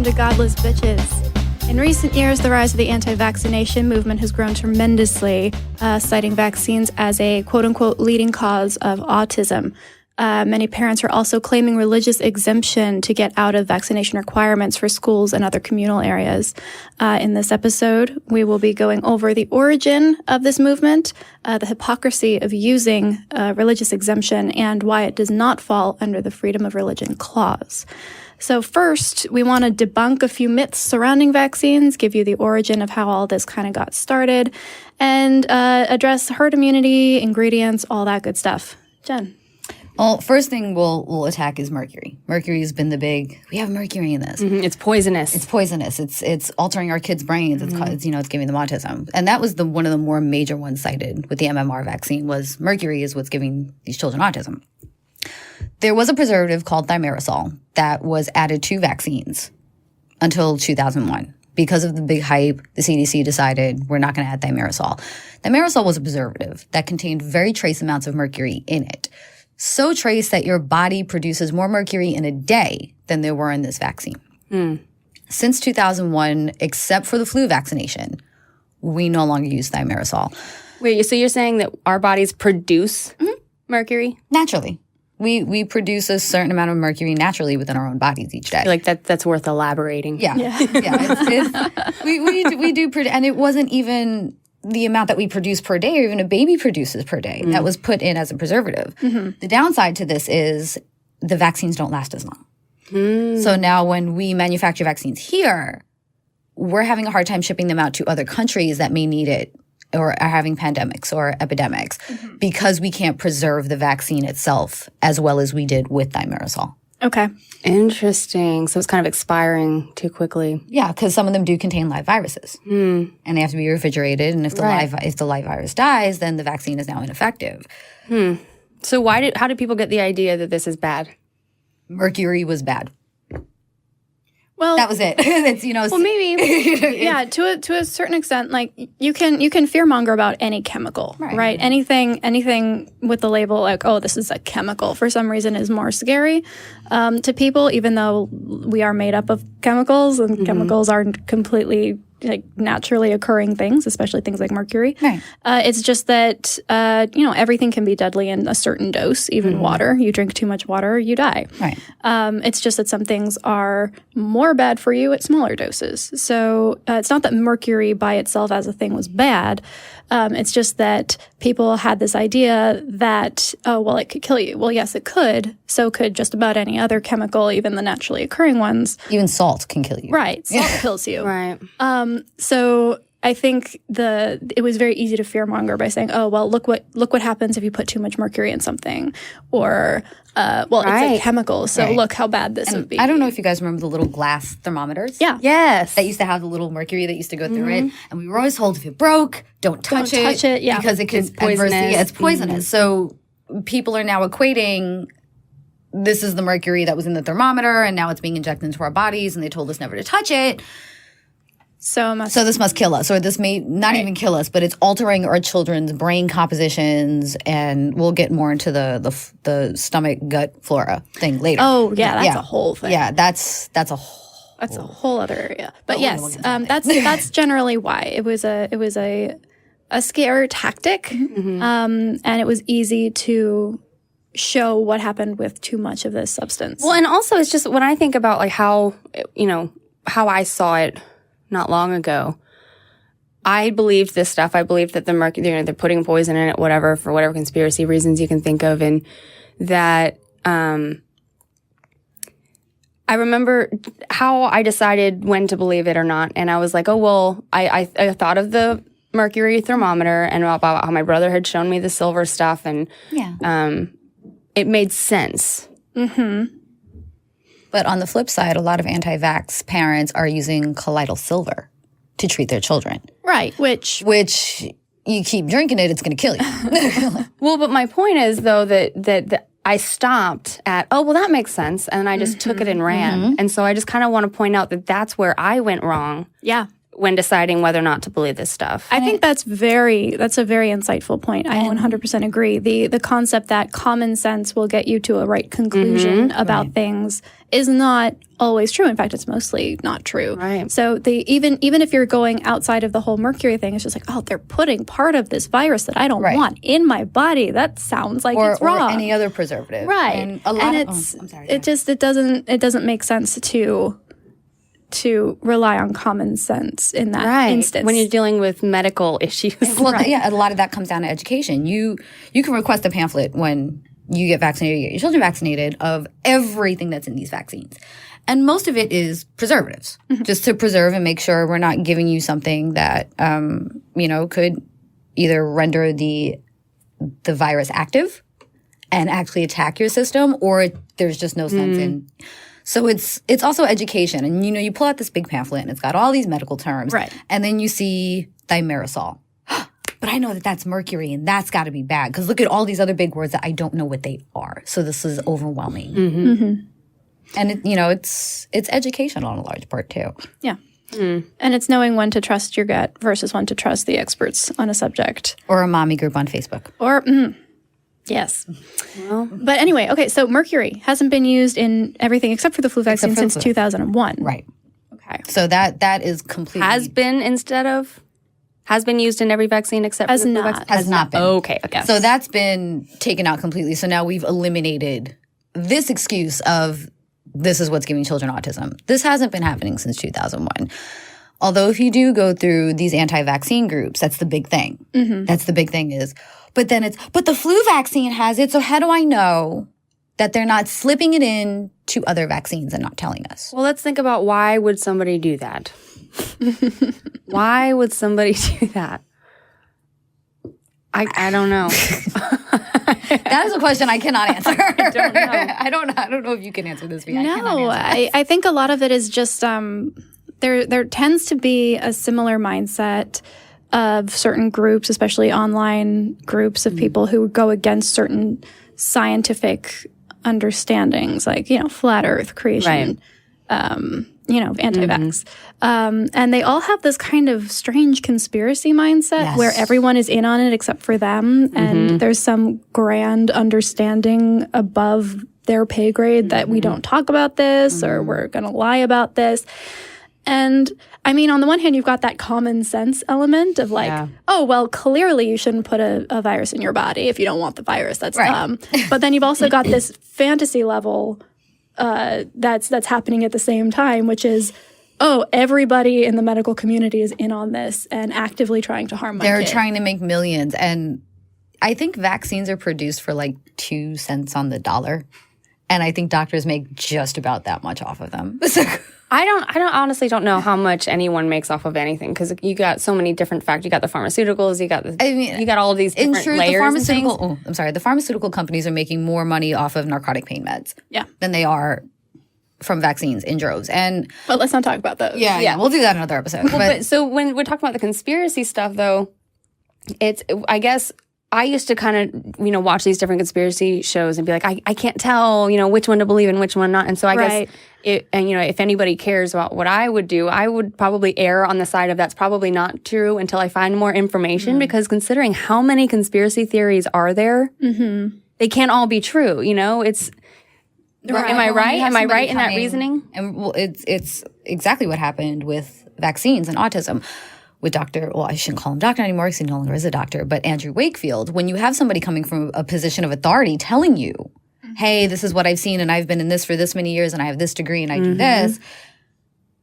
to Godless Bitches. In recent years, the rise of the anti-vaccination movement has grown tremendously, citing vaccines as a quote-unquote leading cause of autism. Many parents are also claiming religious exemption to get out of vaccination requirements for schools and other communal areas. In this episode, we will be going over the origin of this movement, the hypocrisy of using religious exemption, and why it does not fall under the Freedom of Religion Clause. So first, we want to debunk a few myths surrounding vaccines, give you the origin of how all this kind of got started, and address herd immunity, ingredients, all that good stuff. Jen? Well, first thing we'll attack is mercury. Mercury has been the big, we have mercury in this. Mm-hmm. It's poisonous. It's poisonous. It's altering our kids' brains. It's giving them autism. And that was one of the more major ones cited with the MMR vaccine was mercury is what's giving these children autism. There was a preservative called thimerosal that was added to vaccines until 2001. Because of the big hype, the CDC decided we're not going to add thimerosal. Thimerosal was a preservative that contained very trace amounts of mercury in it. So trace that your body produces more mercury in a day than there were in this vaccine. Since 2001, except for the flu vaccination, we no longer use thimerosal. Wait, so you're saying that our bodies produce mercury? Naturally. We produce a certain amount of mercury naturally within our own bodies each day. Like that's worth elaborating. Yeah. We do, and it wasn't even the amount that we produce per day or even a baby produces per day. That was put in as a preservative. The downside to this is the vaccines don't last as long. So now when we manufacture vaccines here, we're having a hard time shipping them out to other countries that may need it or are having pandemics or epidemics because we can't preserve the vaccine itself as well as we did with thimerosal. Okay. Interesting. So it's kind of expiring too quickly. Yeah, because some of them do contain live viruses. And they have to be refrigerated. And if the live virus dies, then the vaccine is now ineffective. So how did people get the idea that this is bad? Mercury was bad. Well, that was it. Well, maybe, yeah. To a certain extent, like you can fearmonger about any chemical, right? Anything with the label like, oh, this is a chemical, for some reason is more scary to people, even though we are made up of chemicals, and chemicals are completely naturally occurring things, especially things like mercury. Right. It's just that everything can be deadly in a certain dose, even water. You drink too much water, you die. Right. It's just that some things are more bad for you at smaller doses. So it's not that mercury by itself as a thing was bad. It's just that people had this idea that, it could kill you. Well, yes, it could. So could just about any other chemical, even the naturally occurring ones. Even salt can kill you. Right. Salt kills you. Right. So I think it was very easy to fearmonger by saying, oh, well, look what happens if you put too much mercury in something. Or, it's a chemical, so look how bad this would be. I don't know if you guys remember the little glass thermometers. Yeah. Yes. That used to have the little mercury that used to go through it. And we were always told if it broke, don't touch it. Yeah. Because it could poisonous. It's poisonous. So people are now equating this is the mercury that was in the thermometer and now it's being injected into our bodies and they told us never to touch it. So this must kill us, or this may not even kill us, but it's altering our children's brain compositions, and we'll get more into the stomach gut flora thing later. Oh yeah, that's a whole thing. Yeah, that's a whole other area. But yes, that's generally why it was a scare tactic, and it was easy to show what happened with too much of this substance. Well, and also it's just when I think about like how I saw it not long ago, I believed this stuff. I believed that the mercury, they're putting poison in it, whatever, for whatever conspiracy reasons you can think of. And that, I remember how I decided when to believe it or not. And I was like, oh, well, I thought of the mercury thermometer and about how my brother had shown me the silver stuff. And, it made sense. But on the flip side, a lot of anti-vax parents are using colloidal silver to treat their children. Right, which you keep drinking it, it's going to kill you. Well, but my point is, though, that I stopped at, oh, well, that makes sense. And I just took it and ran. And so I just kind of want to point out that that's where I went wrong. Yeah. when deciding whether or not to believe this stuff. I think that's a very insightful point. I 100% agree. The concept that common sense will get you to a right conclusion about things is not always true. In fact, it's mostly not true. Right. So even if you're going outside of the whole mercury thing, it's just like, oh, they're putting part of this virus that I don't want in my body. That sounds like it's wrong. Or any other preservative. Right. And I'm sorry. It doesn't make sense to rely on common sense in that instance. When you're dealing with medical issues. Well, a lot of that comes down to education. You can request a pamphlet when you get vaccinated, you get your children vaccinated, of everything that's in these vaccines. And most of it is preservatives, just to preserve and make sure we're not giving you something that, could either render the virus active and actually attack your system, or there's just no sense in. So it's also education. And, you pull out this big pamphlet and it's got all these medical terms. Right. And then you see thimerosal. But I know that that's mercury and that's got to be bad because look at all these other big words that I don't know what they are. So this is overwhelming. And, it's educational in a large part too. Yeah. And it's knowing when to trust your gut versus when to trust the experts on a subject. Or a mommy group on Facebook. Or, yes. Well, but anyway, okay, so mercury hasn't been used in everything except for the flu vaccine since 2001. Right. Okay. So that is completely... Has been used in every vaccine except for the flu vaccine? Has not been. Okay. So that's been taken out completely. So now we've eliminated this excuse of this is what's giving children autism. This hasn't been happening since 2001. Although if you do go through these anti-vaccine groups, that's the big thing. That's the big thing is... But the flu vaccine has it, so how do I know that they're not slipping it in to other vaccines and not telling us? Well, let's think about why would somebody do that? Why would somebody do that? I don't know. That is a question I cannot answer. I don't know. I don't know if you can answer this. No, I think a lot of it is just there tends to be a similar mindset of certain groups, especially online groups of people who go against certain scientific understandings, like, flat earth, creation, anti-vax. And they all have this kind of strange conspiracy mindset where everyone is in on it except for them. And there's some grand understanding above their pay grade that we don't talk about this or we're going to lie about this. And I mean, on the one hand, you've got that common sense element of like, oh, well, clearly you shouldn't put a virus in your body if you don't want the virus. That's dumb. But then you've also got this fantasy level that's happening at the same time, which is, oh, everybody in the medical community is in on this and actively trying to harm my kid. They're trying to make millions. And I think vaccines are produced for like 2 cents on the dollar. And I think doctors make just about that much off of them. I honestly don't know how much anyone makes off of anything because you got so many different factors. You got the pharmaceuticals, you got all of these different layers. The pharmaceutical companies are making more money off of narcotic pain meds than they are from vaccines in droves. But let's not talk about those. Yeah, we'll do that in another episode. But so when we're talking about the conspiracy stuff, though, I guess I used to kind of, watch these different conspiracy shows and be like, I can't tell, which one to believe and which one not. And so I guess, if anybody cares about what I would do, I would probably err on the side of that's probably not true until I find more information. Because considering how many conspiracy theories are there, they can't all be true. It's... Right. Am I right? Am I right in that reasoning? And it's exactly what happened with vaccines and autism. With I shouldn't call him doctor anymore because he no longer is a doctor, but Andrew Wakefield, when you have somebody coming from a position of authority telling you, hey, this is what I've seen and I've been in this for this many years and I have this degree and I do this,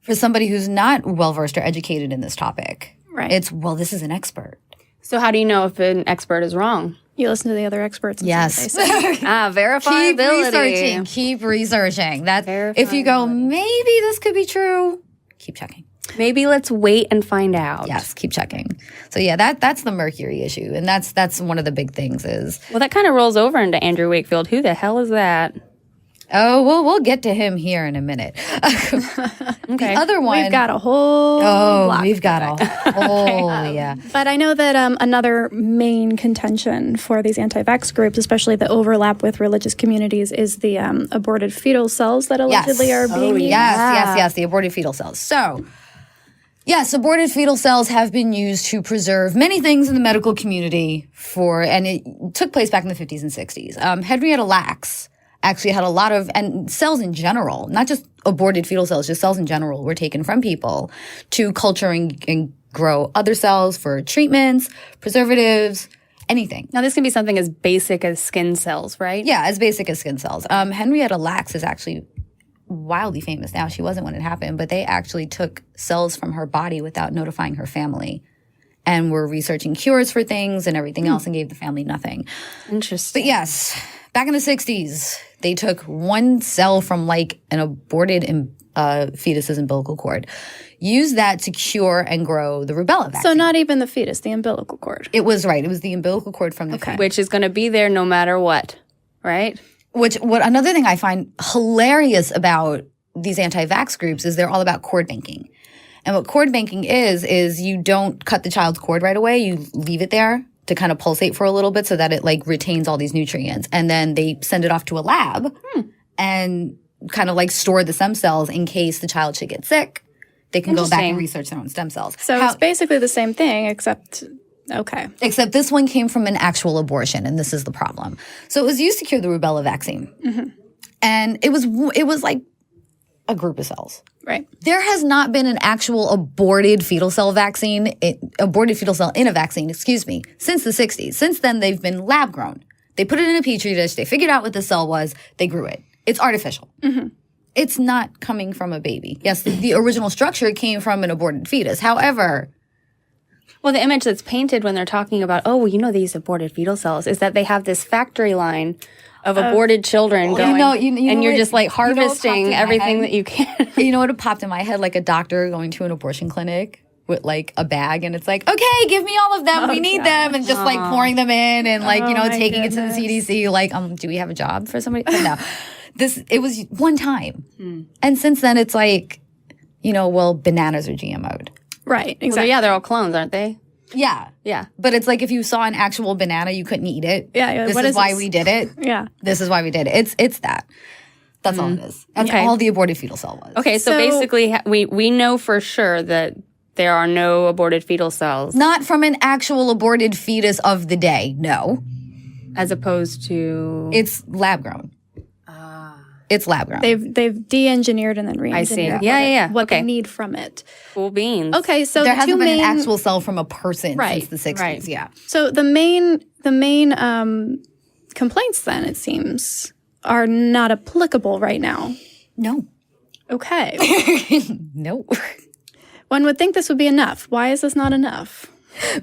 for somebody who's not well-versed or educated in this topic, it's, this is an expert. So how do you know if an expert is wrong? You listen to the other experts. And yes. Verifiability. Keep researching. If you go, maybe this could be true, keep checking. Maybe let's wait and find out. Yes, keep checking. So that's the mercury issue. And that's one of the big things is... Well, that kind of rolls over into Andrew Wakefield. Who the hell is that? Oh, well, we'll get to him here in a minute. Okay. The other one... We've got a whole block. We've got a whole, But I know that another main contention for these anti-vax groups, especially the overlap with religious communities, is the aborted fetal cells that allegedly are being used. Yes, the aborted fetal cells. So... Yes, aborted fetal cells have been used to preserve many things in the medical community and it took place back in the 50s and 60s. Henrietta Lacks actually had a lot of, and cells in general, not just aborted fetal cells, just cells in general were taken from people to culture and grow other cells for treatments, preservatives, anything. Now, this can be something as basic as skin cells, right? Yeah, as basic as skin cells. Henrietta Lacks is actually wildly famous now. She wasn't when it happened, but they actually took cells from her body without notifying her family and were researching cures for things and everything else and gave the family nothing. Interesting. But yes, back in the 60s, they took one cell from like an aborted fetus's umbilical cord, used that to cure and grow the rubella vaccine. So not even the fetus, the umbilical cord. It was right. It was the umbilical cord from the fetus. Which is going to be there no matter what, right? What another thing I find hilarious about these anti-vax groups is they're all about cord banking. And what cord banking is you don't cut the child's cord right away. You leave it there to kind of pulsate for a little bit so that it like retains all these nutrients. And then they send it off to a lab and kind of like store the stem cells in case the child should get sick. They can go back and research their own stem cells. So it's basically the same thing, except this one came from an actual abortion, and this is the problem. So it was used to cure the rubella vaccine. Mm-hmm. And it was like a group of cells. Right. There has not been an actual aborted fetal cell in a vaccine, since the 60s. Since then, they've been lab grown. They put it in a petri dish. They figured out what the cell was. They grew it. It's artificial. Mm-hmm. It's not coming from a baby. Yes, the original structure came from an aborted fetus. However, well, the image that's painted when they're talking about, these aborted fetal cells is that they have this factory line of aborted children going, and you're just like harvesting everything that you can. You know what popped in my head? Like a doctor going to an abortion clinic with like a bag, and it's like, okay, give me all of them. We need them, and just like pouring them in, and like taking it to the CDC. Like, do we have a job for somebody? No, it was one time, and since then it's like, bananas are GMO'd. Right, exactly. Well, yeah, they're all clones, aren't they? Yeah. Yeah. But it's like if you saw an actual banana, you couldn't eat it. Yeah. This is why we did it. Yeah. This is why we did it. It's that. That's all it is. That's all the aborted fetal cell was. Okay, so basically we know for sure that there are no aborted fetal cells. Not from an actual aborted fetus of the day, no. As opposed to... It's lab grown. It's lab grown. They've de-engineered and then re-engineered. I see. Yeah. What they need from it. Cool beans. Okay, so there hasn't been an actual cell from a person since the 60s. Right. Yeah. So the main complaints then, it seems, are not applicable right now. No. Okay. No. One would think this would be enough. Why is this not enough?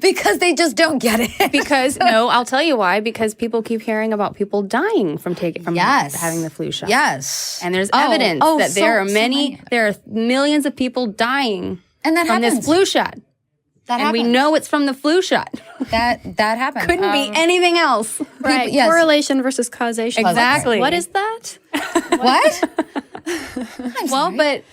Because they just don't get it. I'll tell you why. Because people keep hearing about people dying from having the flu shot. Yes. And there's evidence that there are millions of people dying from this flu shot. That and happens. we know it's from the flu shot. That happens. Couldn't be anything else. Right. Yes. Correlation versus causation. Exactly. What is that? What? Well, but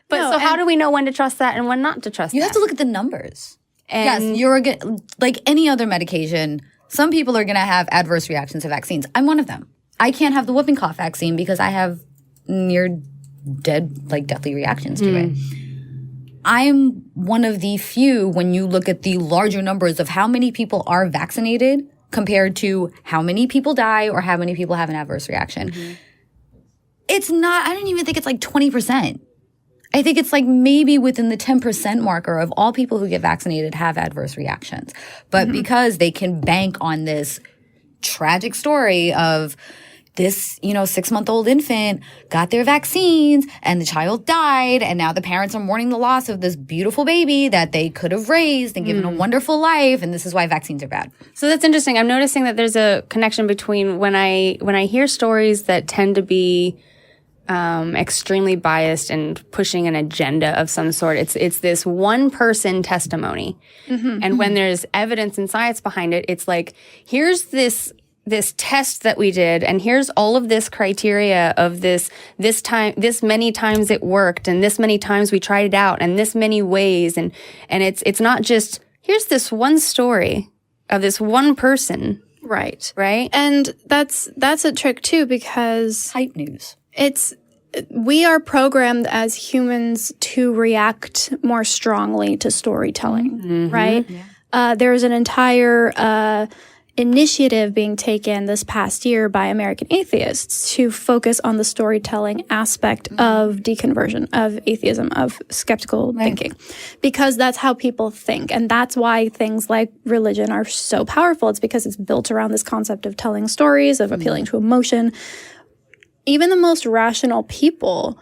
so how do we know when to trust that and when not to trust that? You have to look at the numbers. And yes, like any other medication, some people are going to have adverse reactions to vaccines. I'm one of them. I can't have the whooping cough vaccine because I have near deathly reactions to it. I'm one of the few when you look at the larger numbers of how many people are vaccinated compared to how many people die or how many people have an adverse reaction. Mm-hmm. It's not, I don't even think it's like 20%. I think it's like maybe within the 10% marker of all people who get vaccinated have adverse reactions. But because they can bank on this tragic story of this, 6-month-old infant got their vaccines and the child died, and now the parents are mourning the loss of this beautiful baby that they could have raised and given a wonderful life, and this is why vaccines are bad. So that's interesting. I'm noticing that there's a connection between when I hear stories that tend to be extremely biased and pushing an agenda of some sort. It's this one person testimony. And when there's evidence and science behind it, it's like, here's this test that we did, and here's all of this criteria of this many times it worked, and this many times we tried it out, and this many ways, and it's not just, here's this one story of this one person. Right. And that's a trick too, because Hype news. it's we are programmed as humans to react more strongly to storytelling, right? Yeah. There's an entire initiative being taken this past year by American atheists to focus on the storytelling aspect of deconversion, of atheism, of skeptical thinking, because that's how people think. And that's why things like religion are so powerful. It's because it's built around this concept of telling stories, of appealing to emotion. Even the most rational people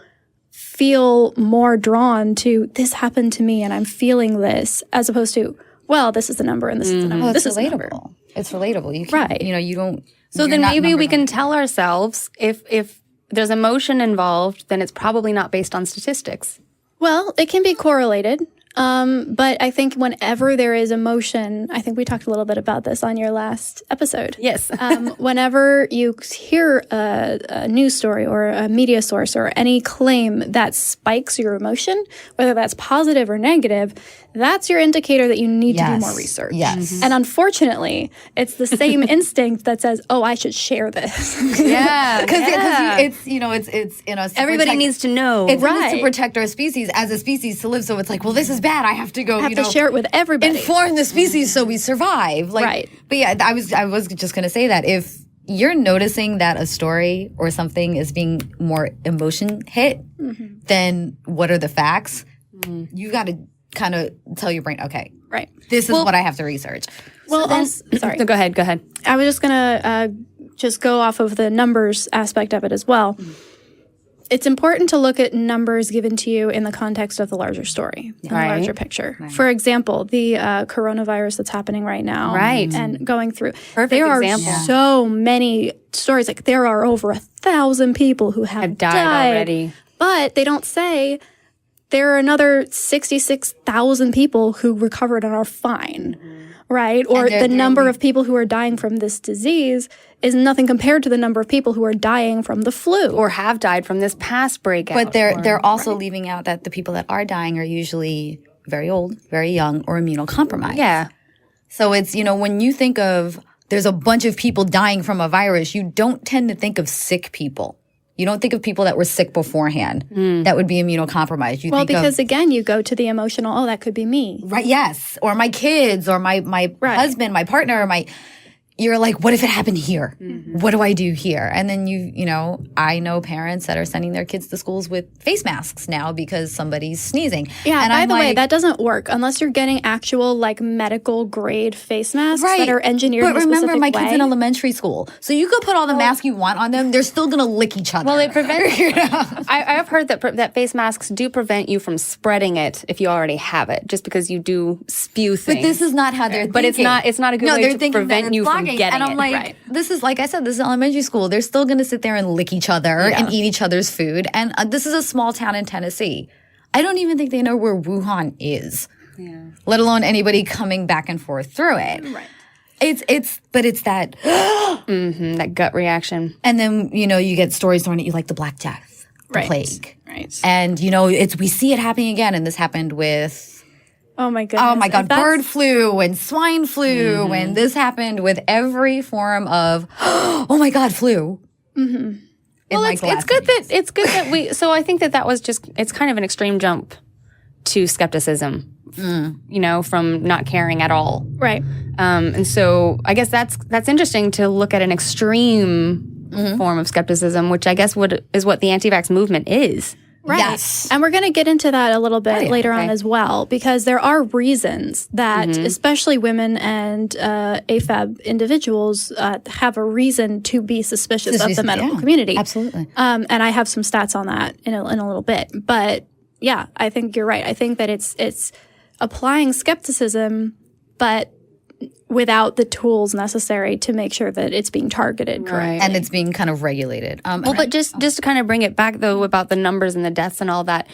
feel more drawn to, this happened to me and I'm feeling this, as opposed to, well, this is the number and this is the number. Well, this it's is the number. relatable. It's relatable. You can't, you don't. So then maybe we can tell ourselves if there's emotion involved, then it's probably not based on statistics. Well, it can be correlated. But I think whenever there is emotion, I think we talked a little bit about this on your last episode. Yes. Whenever you hear a news story or a media source or any claim that spikes your emotion, whether that's positive or negative, that's your indicator that you need to do more research. Yes. And unfortunately, it's the same instinct that says, oh, I should share this. Yeah. Because it's in us. Everybody needs to know. It's in us to protect our species as a species to live. So it's like, well, this is bad. I have to go, I have to share it with everybody. Inform the species so we survive. Like, But yeah, I was just going to say that if you're noticing that a story or something is being more emotion hit, then what are the facts? You got to kind of tell your brain, okay, this is what I have to research. Well, sorry. Go ahead. I was just going to just go off of the numbers aspect of it as well. It's important to look at numbers given to you in the context of the larger story, the larger picture. For example, the coronavirus that's happening right now and going through. There are so many stories. Like there are over 1,000 people who have died already. But they don't say there are another 66,000 people who recovered and are fine. Right? Or the number of people who are dying from this disease is nothing compared to the number of people who are dying from the flu. Or have died from this past breakout. But they're also leaving out that the people that are dying are usually very old, very young, or immunocompromised. Yeah. So it's, when you think of there's a bunch of people dying from a virus, you don't tend to think of sick people. You don't think of people that were sick beforehand that would be immunocompromised. You think because again, you go to the emotional, oh, that could be me. Right, yes. Or my kids, or my husband, my partner, you're like, what if it happened here? What do I do here? And then I know parents that are sending their kids to schools with face masks now because somebody's sneezing. Yeah, and by the way, that doesn't work unless you're getting actual medical grade face masks that are engineered in a specific way. But remember, my kid's in elementary school. So you could put all the masks you want on them. They're still going to lick each other. Well, it prevents I've heard that face masks do prevent you from spreading it if you already have it, just because you do spew things. But this is not how they're thinking. But it's not a good way to prevent you from getting and I'm like, this is, like I said, this is elementary school. They're still going to sit there and lick each other and eat each other's food. And this is a small town in Tennessee. I don't even think they know where Wuhan is, let alone anybody coming back and forth through it. Right. But it's that that gut reaction. And then you get stories thrown at you like the Black Death, the plague, and we see it happening again. And this happened with. Oh my goodness. Oh my God, bird flu and swine flu, and this happened with every form of oh my God, flu. Well, it's good that we. So I think that was it's kind of an extreme jump to skepticism, from not caring at all, right? And so I guess that's interesting to look at an extreme form of skepticism, which I guess is what the anti-vax movement is. Right. Yes. And we're going to get into that a little bit later on as well, because there are reasons that especially women and AFAB individuals have a reason to be suspicious of the medical community. Absolutely. And I have some stats on that in a little bit. But yeah, I think you're right. I think that it's applying skepticism, but without the tools necessary to make sure that it's being targeted correctly. And it's being kind of regulated. But just to kind of bring it back, though, about the numbers and the deaths and all that.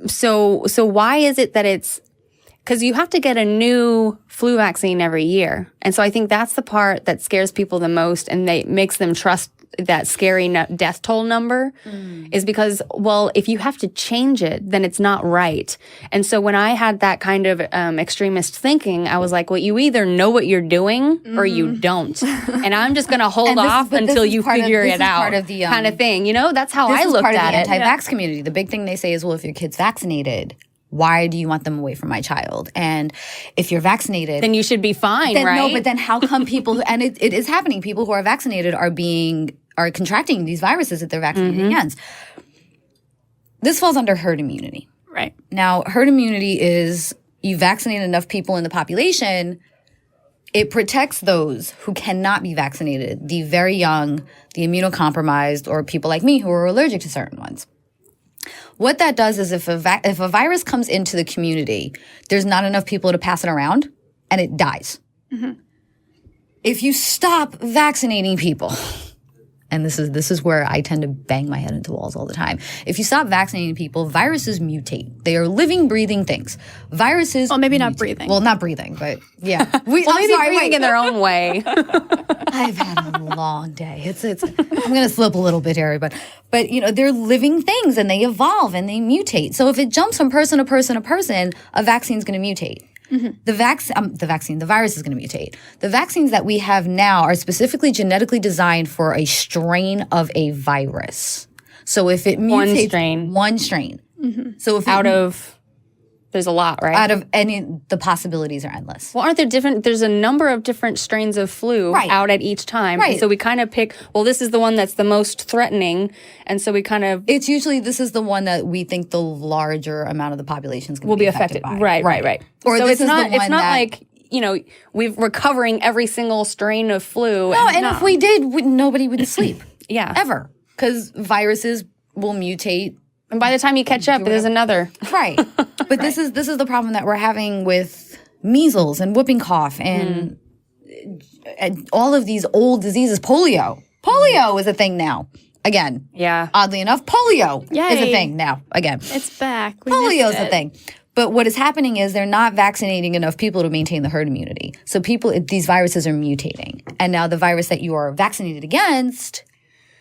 So why is it that it's – because you have to get a new flu vaccine every year. And so I think that's the part that scares people the most and makes them trust that scary death toll number is because, well, if you have to change it, then it's not right. And so when I had that kind of extremist thinking, I was like, well, you either know what you're doing or you don't. And I'm just going to hold off until you figure it out, kind of thing. You know, that's how I looked at it. Anti-vax community. The big thing they say is, well, if your kid's vaccinated, why do you want them away from my child? And if you're vaccinated, then you should be fine, right? No, but then how come people, and it is happening, people who are vaccinated are contracting these viruses that they're vaccinated against. This falls under herd immunity. Right. Now, herd immunity is you vaccinate enough people in the population, it protects those who cannot be vaccinated, the very young, the immunocompromised, or people like me who are allergic to certain ones. What that does is if a virus comes into the community, there's not enough people to pass it around, and it dies. If you stop vaccinating people, and this is where I tend to bang my head into walls all the time. If you stop vaccinating people, viruses mutate. They are living, breathing things. Viruses Well, maybe mutate. not breathing. Well, not breathing, but yeah. Maybe breathing in their own way. I've had a long day. It's I'm going to slip a little bit here, but you know, they're living things and they evolve and they mutate. So if it jumps from person to person to person, a vaccine's going to mutate. The virus is going to mutate. The vaccines that we have now are specifically genetically designed for a strain of a virus. So if it mutates one strain. So if there's a lot, right? Out of the possibilities are endless. Well, aren't there there's a number of different strains of flu out at each time. Right. And so we kind of pick, well, this is the one that's the most threatening. And so we kind of... It's usually, this is the one that we think the larger amount of the population is going to be affected by. Right. Or so this is not, the one it's not like, you know, we're recovering every single strain of flu. No, and if we did, nobody would sleep. Yeah. Ever. Because viruses will mutate. And by the time you catch up, there's another. Right. But this is the problem that we're having with measles and whooping cough and all of these old diseases. Polio. Polio is a thing now. Again. Yeah. Oddly enough, polio is a Yay. thing now. Again. It's back. Polio is a thing. But what is happening is they're not vaccinating enough people to maintain the herd immunity. So these viruses are mutating. And now the virus that you are vaccinated against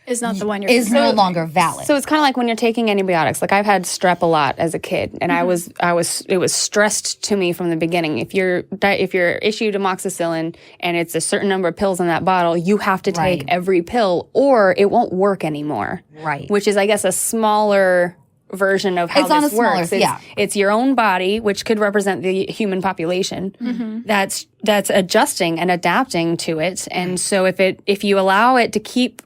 is not the one you're is no longer valid. So it's kind of like when you're taking antibiotics. Like I've had strep a lot as a kid, and it was stressed to me from the beginning. If you're issued amoxicillin and it's a certain number of pills in that bottle, you have to take every pill or it won't work anymore. Right. Which is, I guess, a smaller version of how It's on this a smaller- works. yeah. It's your own body, which could represent the human population, that's adjusting and adapting to it. And so if you allow it to keep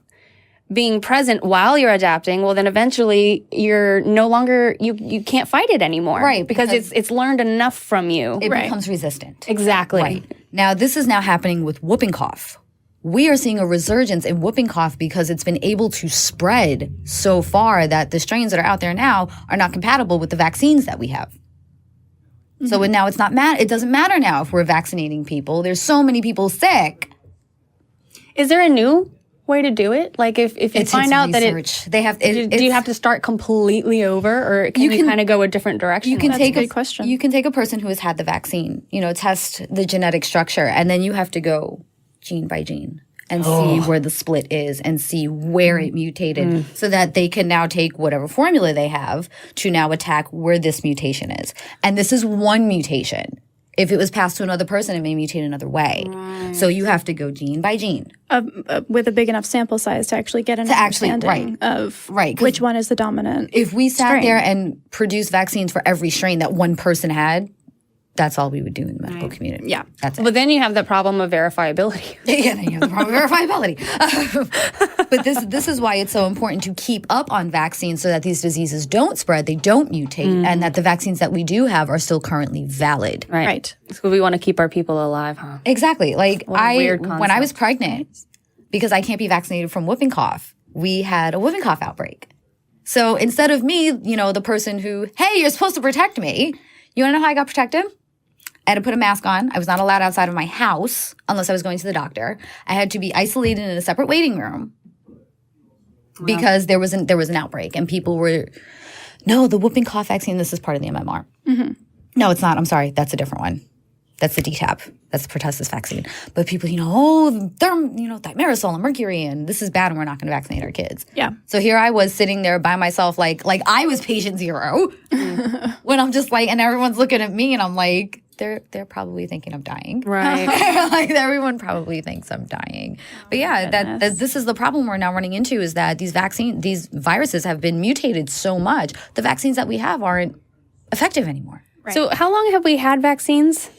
being present while you're adapting, well, then eventually you're no longer, you can't fight it anymore. Right, Because it's learned enough from you. It becomes resistant. Exactly. Right. Now, this is now happening with whooping cough. We are seeing a resurgence in whooping cough because it's been able to spread so far that the strains that are out there now are not compatible with the vaccines that we have. So now it doesn't matter now if we're vaccinating people. There's so many people sick. Is there a new way to do it? Like if you find out research. that They have, do you have to start completely over, or can you kind of go a different direction? You can take a good question. You can take a person who has had the vaccine, test the genetic structure, and then you have to go gene by gene and see where the split is and see where it mutated so that they can now take whatever formula they have to now attack where this mutation is. And this is one mutation. If it was passed to another person, it may mutate another way. Right. So you have to go gene by gene. With a big enough sample size to actually get an understanding of which one is the dominant. If we sat strain. there and produced vaccines for every strain that one person had, that's all we would do in the medical community. Yeah. That's it. But then you have the problem of verifiability. Yeah, then you have the problem of verifiability. But this is why it's so important to keep up on vaccines so that these diseases don't spread, they don't mutate, and that the vaccines that we do have are still currently valid. Right. So we want to keep our people alive, huh? Exactly. Like What a weird concept. when I was pregnant, because I can't be vaccinated from whooping cough, we had a whooping cough outbreak. So instead of me, the person who, hey, you're supposed to protect me, you want to know how I got protected? I had to put a mask on. I was not allowed outside of my house unless I was going to the doctor. I had to be isolated in a separate waiting room because there was an outbreak and people were, no, the whooping cough vaccine, this is part of the MMR. No, it's not. I'm sorry. That's a different one. That's the DTaP. That's the pertussis vaccine. But people, thimerosal and mercury, and this is bad, and we're not going to vaccinate our kids. Yeah. So here I was sitting there by myself, like I was patient zero, when I'm just like, and everyone's looking at me, and I'm like, they're probably thinking I'm dying. Right. Like everyone probably thinks I'm dying. But yeah, that this is the problem we're now running into, is that these viruses have been mutated so much. The vaccines that we have aren't effective anymore. Right. So how long have we had vaccines?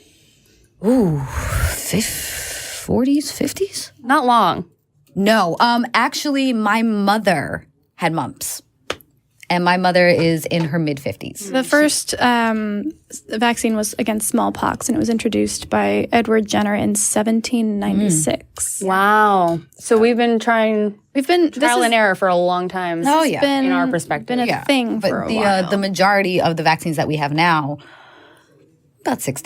Ooh, 40s, 50s? Not long. No. Actually, my mother had mumps. And my mother is in her mid-50s. The first vaccine was against smallpox, and it was introduced by Edward Jenner in 1796. Wow. So we've been trial and error for a long time. Oh, yeah. In our perspective. Been a thing for a while. The majority of the vaccines that we have now, about 6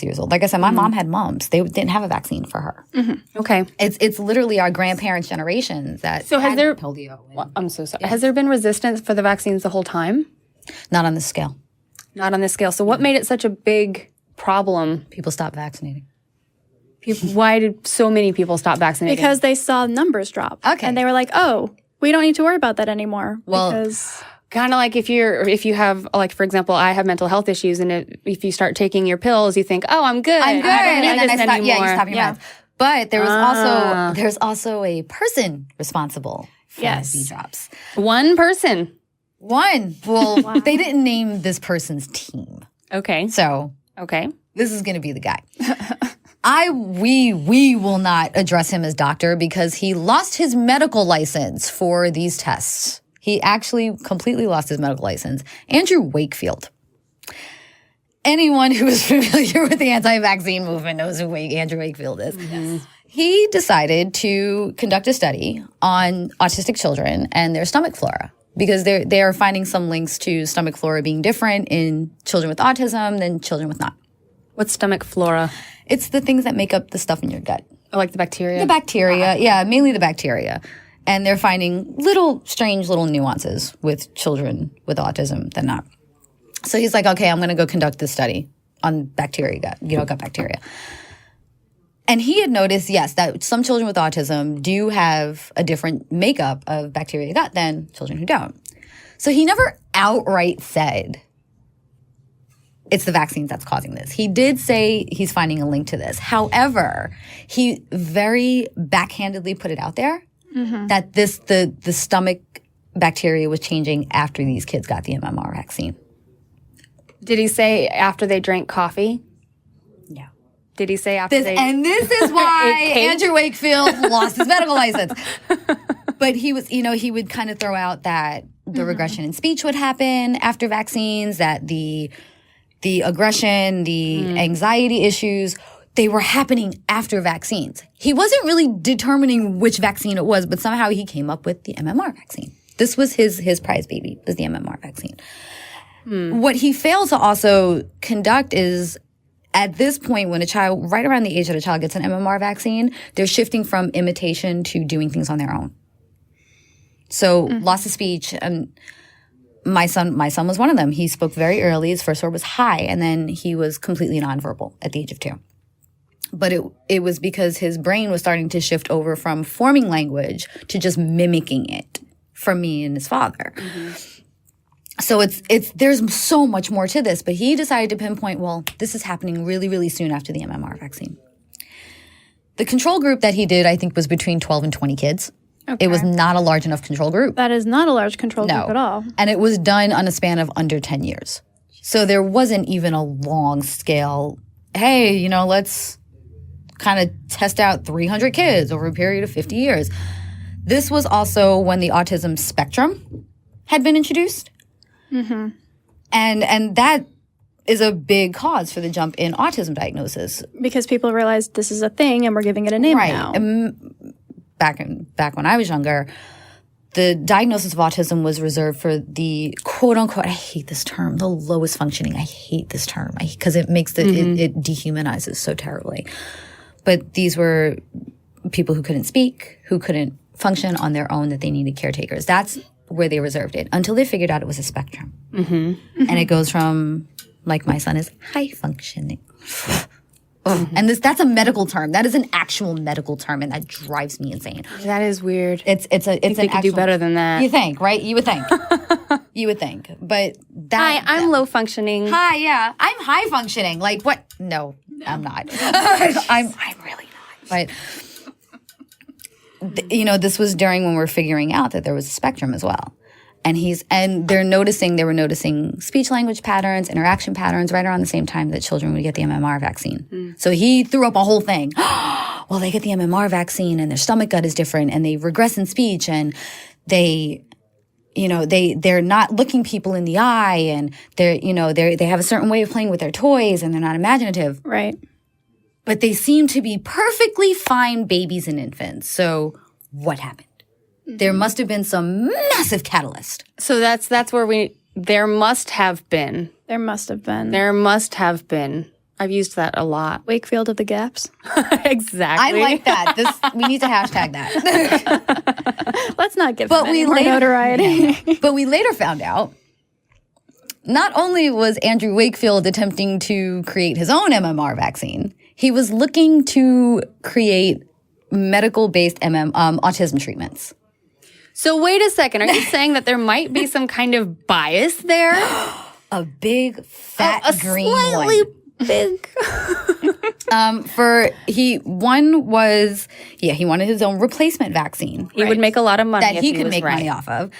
years old. Like I said, my mom had mumps. They didn't have a vaccine for her. Mm-hmm. Okay. It's literally our grandparents' generations that has there polio. I'm so sorry. Has there been resistance for the vaccines the whole time? Not on this scale. Not on this scale. So what made it such a big problem? People stopped vaccinating. Why did so many people stop vaccinating? Because they saw numbers drop. Okay. And they were like, oh, we don't need to worry about that anymore. Well, because kind of like if you have, like, for example, I have mental health issues, and if you start taking your pills, you think, oh, I'm good. I'm good. I don't need And then this I stop, anymore. you stop your meds. But there was there's also a person responsible for these drops. One person. One. Well, they didn't name this person's team. Okay. So okay. This is going to be the guy. We will not address him as doctor because he lost his medical license for these tests. He actually completely lost his medical license. Andrew Wakefield. Anyone who is familiar with the anti-vaccine movement knows who Andrew Wakefield is. Mm-hmm. He decided to conduct a study on autistic children and their stomach flora, because they are finding some links to stomach flora being different in children with autism than children with not. What's stomach flora? It's the things that make up the stuff in your gut. Oh, like the bacteria? The bacteria, yeah, mainly the bacteria. And they're finding strange little nuances with children with autism than not. So he's like, okay, I'm going to go conduct this study on bacteria, gut bacteria. And he had noticed, yes, that some children with autism do have a different makeup of bacteria gut than children who don't. So he never outright said it's the vaccines that's causing this. He did say he's finding a link to this. However, he very backhandedly put it out there that the stomach bacteria was changing after these kids got the MMR vaccine. Did he say after they drank coffee? Yeah. Did he say after they... And this is why Andrew Wakefield lost his medical license. But he was, he would kind of throw out that the regression in speech would happen after vaccines, that the aggression, the anxiety issues, they were happening after vaccines. He wasn't really determining which vaccine it was, but somehow he came up with the MMR vaccine. This was his prize baby, was the MMR vaccine. What he failed to also conduct is, at this point, when a child, right around the age that a child gets an MMR vaccine, they're shifting from imitation to doing things on their own. So loss of speech, and my son was one of them. He spoke very early. His first word was hi, and then he was completely nonverbal at the age of 2. But it was because his brain was starting to shift over from forming language to just mimicking it from me and his father. So there's so much more to this, but he decided to pinpoint, well, this is happening really, really soon after the MMR vaccine. The control group that he did, I think, was between 12 and 20 kids. Okay. It was not a large enough control group. That is not a large control group at all. And it was done on a span of under 10 years. So there wasn't even a long scale, hey, let's kind of test out 300 kids over a period of 50 years. This was also when the autism spectrum had been introduced. And that is a big cause for the jump in autism diagnosis. Because people realized this is a thing and we're giving it a name now. And back when I was younger, the diagnosis of autism was reserved for the quote unquote, I hate this term, the lowest functioning. I hate this term because it makes it dehumanizes so terribly. But these were people who couldn't speak, who couldn't function on their own, that they needed caretakers. That's where they reserved it until they figured out it was a spectrum. And it goes from, like my son is high functioning. And that's a medical term. That is an actual medical term, and that drives me insane. That is weird. It's an they could do better than that. You think, right? You would think. You would think. But Hi, I'm low functioning. Hi, yeah. I'm high functioning. Like what? No. I'm not. I'm really not. But this was during when we're figuring out that there was a spectrum as well. And they were noticing speech language patterns, interaction patterns right around the same time that children would get the MMR vaccine. So he threw up a whole thing. Well, they get the MMR vaccine and their stomach gut is different and they regress in speech and they're not looking people in the eye and they have a certain way of playing with their toys and they're not imaginative. Right. But they seem to be perfectly fine babies and infants. So what happened? There must have been some massive catalyst. So that's where there must have been. There must have been. There must have been. I've used that a lot. Wakefield of the gaps. Exactly. I like that. We need to hashtag that. Let's not give them any more notoriety. Yeah. But we later found out not only was Andrew Wakefield attempting to create his own MMR vaccine, he was looking to create medical-based autism treatments. So wait a second. Are you saying that there might be some kind of bias there? A big, fat, green slightly one. Big. He wanted his own replacement vaccine. He would make a lot of money that he could make money off of.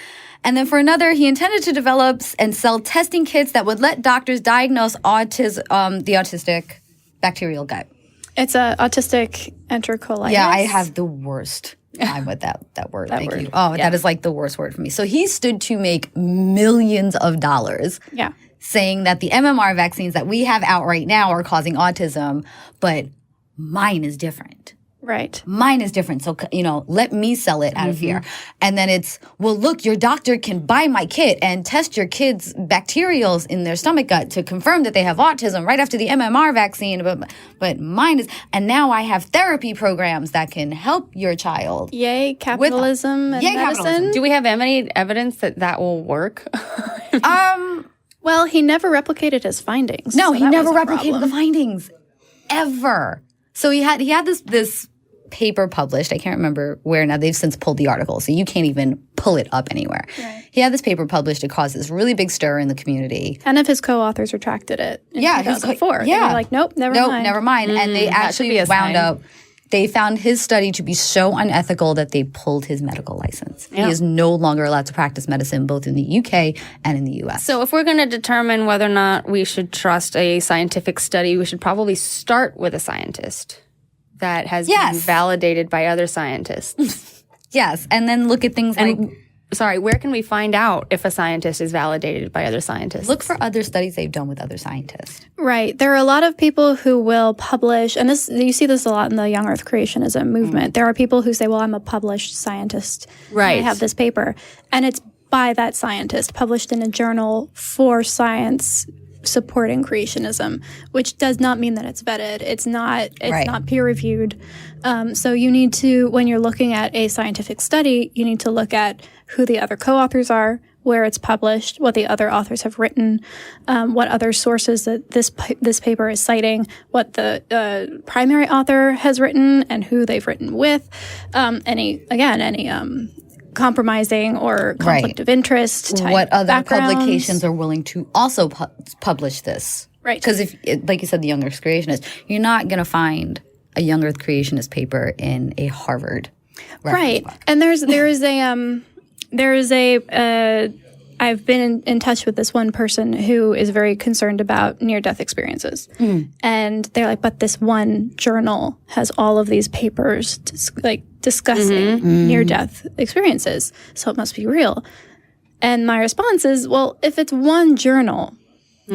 And then for another, he intended to develop and sell testing kits that would let doctors diagnose the autistic bacterial gut. It's a autistic enterocolitis. Yeah, I have the worst time with that word. Thank you. Oh, yeah. That is like the worst word for me. So he stood to make millions of dollars. Yeah. Saying that the MMR vaccines that we have out right now are causing autism, but mine is different. Right. Mine is different. So, let me sell it out of fear. And then it's, well, look, your doctor can buy my kit and test your kids' bacterials in their stomach gut to confirm that they have autism right after the MMR vaccine. But mine is, and now I have therapy programs that can help your child. Yay, capitalism and medicine. Capitalism. Do we have any evidence that will work? Well, he never replicated his findings. No, so he never replicated the findings ever. So he had this paper published. I can't remember where now. They've since pulled the article, so you can't even pull it up anywhere. Right. He had this paper published. It caused this really big stir in the community. 10 of his co-authors retracted it in 2004. Yeah. They were like, nope, never mind. And they actually wound up, they found his study to be so unethical that they pulled his medical license. Yeah. He is no longer allowed to practice medicine both in the UK and in the US. So if we're going to determine whether or not we should trust a scientific study, we should probably start with a scientist that has been validated by other scientists. Yes, and then look at things like... Sorry, where can we find out if a scientist is validated by other scientists? Look for other studies they've done with other scientists. Right. There are a lot of people who will publish, and you see this a lot in the young earth creationism movement. There are people who say, well, I'm a published scientist. Right. I have this paper. And it's by that scientist, published in a journal for science supporting creationism, which does not mean that it's vetted. It's not peer reviewed. So you need to, when you're looking at a scientific study, you need to look at who the other co-authors are, where it's published, what the other authors have written, what other sources that this paper is citing, what the primary author has written and who they've written with, any compromising or conflict of interest type what other backgrounds. Publications are willing to also publish this. Right. Because if, like you said, the young earth creationist, you're not going to find a young earth creationist paper in a Harvard reference book. And I've been in touch with this one person who is very concerned about near-death experiences. And they're like, but this one journal has all of these papers discussing near-death experiences, so it must be real. And my response is, well, if it's one journal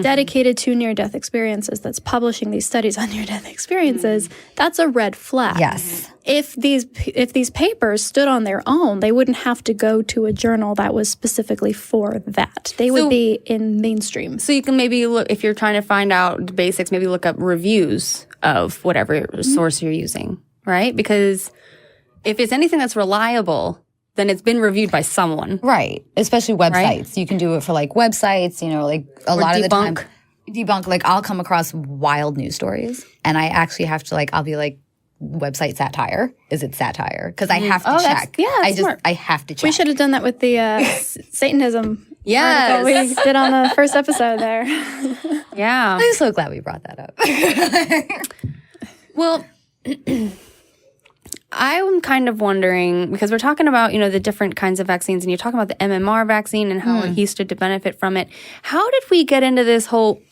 dedicated to near-death experiences that's publishing these studies on near-death experiences, that's a red flag. Yes. If these papers stood on their own, they wouldn't have to go to a journal that was specifically for that. They would be in mainstream. So you can maybe look, if you're trying to find out the basics, maybe look up reviews of whatever source you're using, right? Because if it's anything that's reliable, then it's been reviewed by someone. Right. Especially websites. Right? You can do it for websites, a lot of the time. debunk, like I'll come across wild news stories and I actually have to I'll be like, website satire. Is it satire? Because I have to check. I have to check. We should have done that with the Satanism Yes. article we did on the first episode there. Yeah. I'm so glad we brought that up. Well, I'm kind of wondering, because we're talking about, the different kinds of vaccines, and you're talking about the MMR vaccine and how he stood to benefit from it. How did we get into this whole...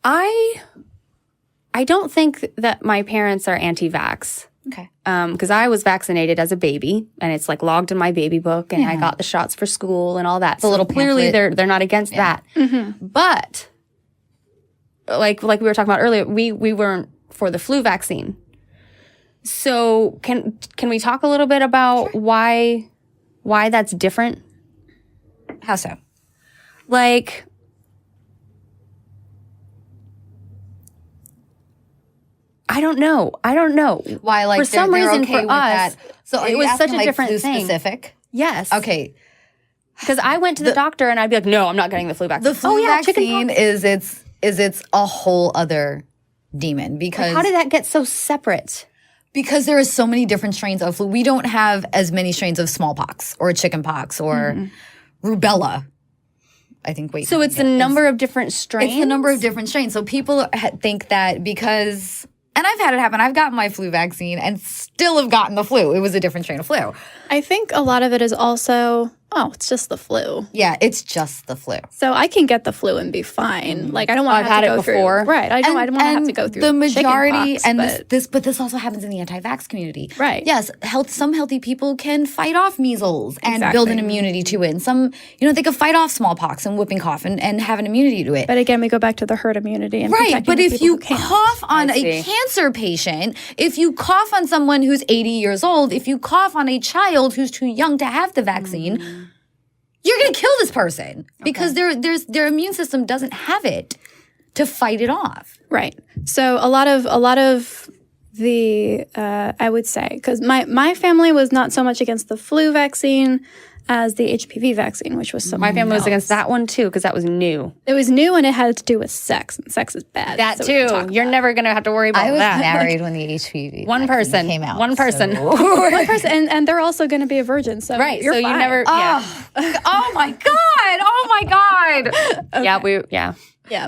I don't think that my parents are anti-vax. Okay. Because I was vaccinated as a baby, and it's logged in my baby book, and I got the shots for school and all that. So little clearly pamphlet. they're not against that. Mm-hmm. But like we were talking about earlier, we weren't for the flu vaccine. So can we talk a little bit about why that's different? How so? I don't know. Why, for some reason, okay for with us, that? So it was such a different thing. Specific? Yes. Okay. Because I went to the doctor and I'd be like, no, I'm not getting the flu vaccine. The flu vaccine is it's a whole other demon because how did that get so separate? Because there are so many different strains of flu. We don't have as many strains of smallpox or chickenpox or rubella. I think. So it's the number of different strains? It's the number of different strains. So people think that because... And I've had it happen. I've gotten my flu vaccine and still have gotten the flu. It was a different strain of flu. I think a lot of it is also, it's just the flu. Yeah, it's just the flu. So I can get the flu and be fine. I don't want to have to go through. Right. I don't want to have to go through the majority. chickenpox, but this also happens in the anti-vax community. Right. Yes, some healthy people can fight off measles and build an immunity to it. And some, they can fight off smallpox and whooping cough and have an immunity to it. But again, we go back to the herd immunity and right. But if you cough on a cancer patient, if you cough on someone who's 80 years old, if you cough on a child who's too young to have the vaccine, you're going to kill this person because their immune system doesn't have it to fight it off. Right. So a lot of the I would say, because my family was not so much against the flu vaccine as the HPV vaccine, which was something my family was against that one too because that was new. It was new and it had to do with sex, and sex is bad. That so too. You're never going to have to worry about that. I was married when the HPV one person came out. One person. One person, and they're also going to be a virgin. So right. You're so fine. You never. Oh my god! Oh my god! Okay. Yeah.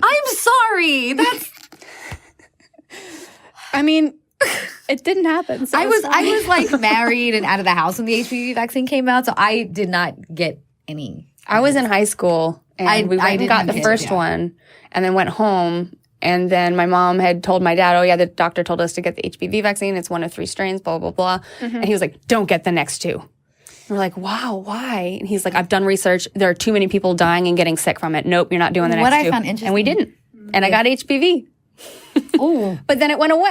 I'm sorry. That's. I mean. It didn't happen. So I was married and out of the house when the HPV vaccine came out, so I did not get any. I was in high school and we went and got the first one and then went home. And then my mom had told my dad, the doctor told us to get the HPV vaccine. It's one of 3 strains, blah, blah, blah. And he was like, don't get the next 2. And we're like, wow, why? And he's like, I've done research. There are too many people dying and getting sick from it. Nope, you're not doing the next 2. What I found interesting. And we didn't. And I got HPV. Oh, but then it went away.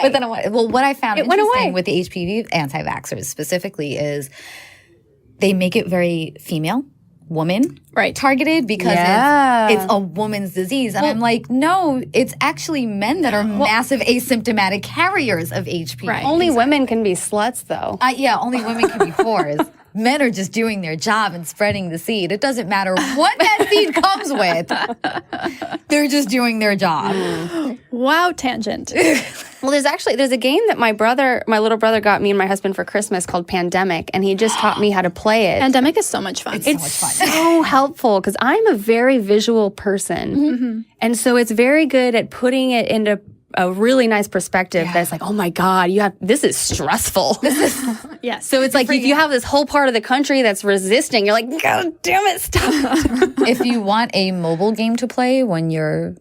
Well, what I found interesting with the HPV anti-vaxxers specifically is they make it very female, woman targeted because it's a woman's disease. And I'm like, no, it's actually men that are massive asymptomatic carriers of HPV. Right. Only women can be sluts, though. Only women can be whores. Men are just doing their job and spreading the seed. It doesn't matter what that seed comes with. They're just doing their job. Wow, tangent. Well, there's a game that my little brother got me and my husband for Christmas called Pandemic, and he just taught me how to play it. Pandemic is so much fun. It's so much fun. So helpful because I'm a very visual person. And so it's very good at putting it into a really nice perspective that's like, oh my God, this is stressful. Yes. So it's like if you have this whole part of the country that's resisting, you're like, God damn it, stop. If you want a mobile game to play when you're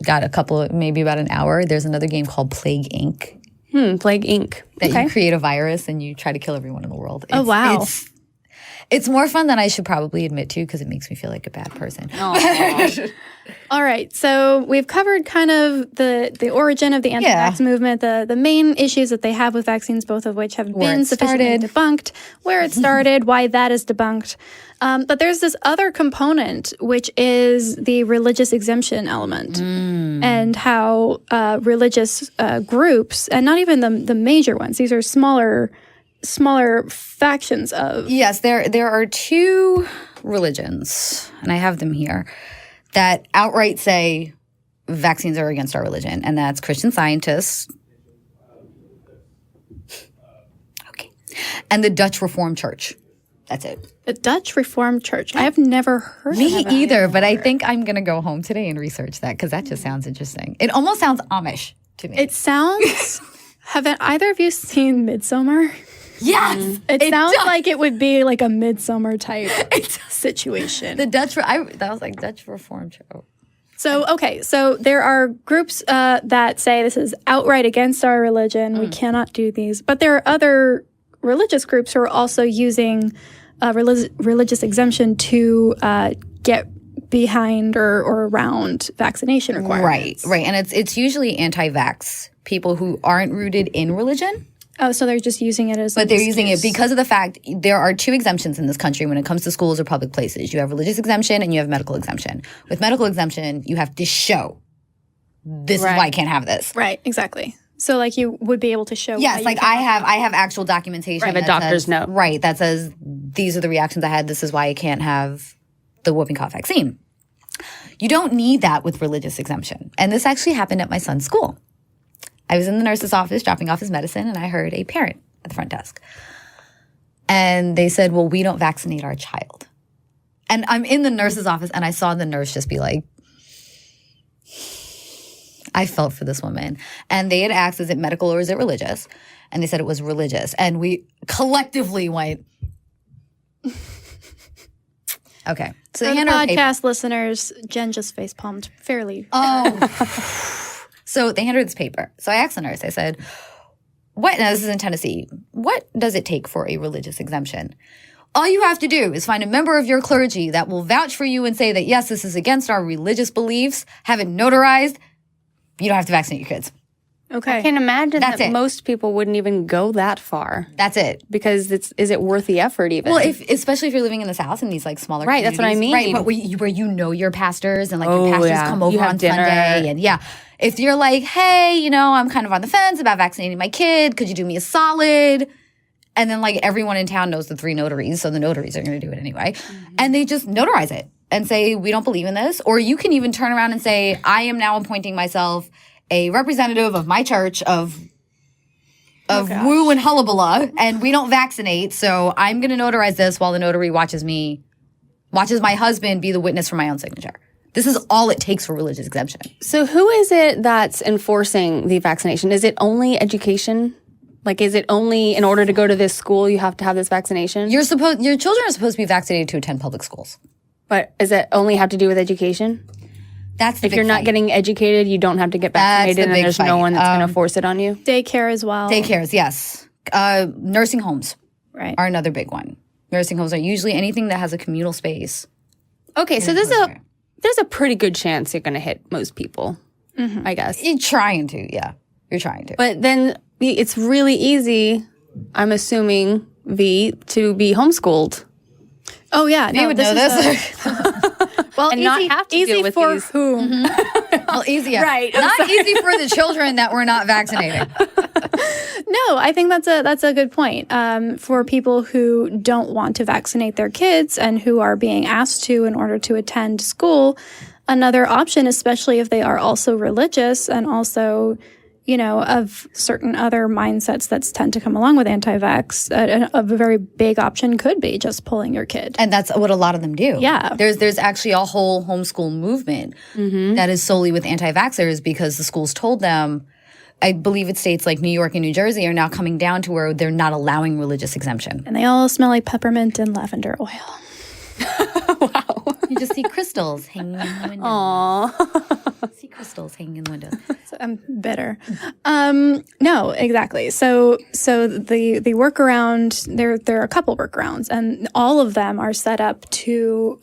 got maybe about an hour, there's another game called Plague Inc. Plague Inc. That you create a virus and you try to kill everyone in the world. Wow. It's more fun than I should probably admit to because it makes me feel like a bad person. All right. So we've covered kind of the origin of the anti-vax movement, the main issues that they have with vaccines, both of which have been sufficiently debunked, where it started, why that is debunked. But there's this other component, which is the religious exemption element and how religious groups, and not even the major ones, these are smaller factions of... Yes, there are 2 religions, and I have them here, that outright say vaccines are against our religion, and that's Christian Scientists. Okay. And the Dutch Reformed Church. That's it. The Dutch Reformed Church. I have never heard of Me that either, but I think I'm going to go home today and research that because that just sounds interesting. It almost sounds Amish to me. It sounds... Have either of you seen Midsommar? Yes! It sounds like it would be like a Midsommar type situation. The Dutch... that was like Dutch Reformed Church. So there are groups that say this is outright against our religion. We cannot do these. But there are other religious groups who are also using religious exemption to get behind or around vaccination requirements. Right. And it's usually anti-vax people who aren't rooted in religion. Oh, so they're just using it as But they're using it because of the fact there are two exemptions in this country when it comes to schools or public places. You have religious exemption and you have medical exemption. With medical exemption, you have to show this is why I can't have this. Right, exactly. So like you would be able to show Yes, like I have actual documentation. I have a doctor's note. Right, that says these are the reactions I had. This is why I can't have the whooping cough vaccine. You don't need that with religious exemption. And this actually happened at my son's school. I was in the nurse's office dropping off his medicine, and I heard a parent at the front desk. And they said, well, we don't vaccinate our child. And I'm in the nurse's office, and I saw the nurse just be like, I felt for this woman. And they had asked, is it medical or is it religious? And they said it was religious. And we collectively went, okay. So For they the handed her a paper. podcast listeners, Jen just facepalmed fairly. So they handed her this paper. So I asked the nurse, I said, now this is in Tennessee, what does it take for a religious exemption? All you have to do is find a member of your clergy that will vouch for you and say that, yes, this is against our religious beliefs, have it notarized. You don't have to vaccinate your kids. Okay. I can imagine That's that it. most people wouldn't even go that far That's it. because is it worth the effort even? Well, especially if you're living in the South in these like smaller Right, that's what I communities. mean. Right, but where you know your pastors and like your pastors come over You have on dinner. Sunday. And yeah, if you're like, hey, I'm kind of on the fence about vaccinating my kid. Could you do me a solid? And then like everyone in town knows the 3 notaries. So the notaries are going to do it anyway. Mm-hmm. And they just notarize it and say, we don't believe in this. Or you can even turn around and say, I am now appointing myself a representative of my church of woo and hullabaloo, and we don't vaccinate, so I'm going to notarize this while the notary watches my husband be the witness for my own signature. This is all it takes for religious exemption. So who is it that's enforcing the vaccination? Is it only education? Like, is it only in order to go to this school you have to have this vaccination? your children are supposed to be vaccinated to attend public schools. But does it only have to do with education? That's the If you're not getting educated, you don't have to get vaccinated, and there's no one that's going to force it on you. Daycare as well. Daycares, yes. Nursing homes are another big one. Nursing homes are usually anything that has a communal space. Okay, so there's a pretty good chance you're going to hit most people, I guess. You're trying to, yeah. You're trying to. But then it's really easy, I'm assuming, V, to be homeschooled. Oh yeah, you would know this. Well, and easy, not have to easy deal with for these. whom? Well, easy, yeah. Right. Not easy for the children that we're not vaccinating. No, I think that's a good point. For people who don't want to vaccinate their kids and who are being asked to in order to attend school, another option, especially if they are also religious and also, of certain other mindsets that tend to come along with anti-vax, a very big option could be just pulling your kid. And that's what a lot of them do. Yeah. There's actually a whole homeschool movement that is solely with anti-vaxxers because the schools told them, I believe it states like New York and New Jersey are now coming down to where they're not allowing religious exemption. And they all smell like peppermint and lavender oil. Wow. You just see crystals hanging in the windows. Aww. See crystals hanging in the windows. So I'm bitter. No, exactly. So the workaround, there are a couple workarounds, and all of them are set up to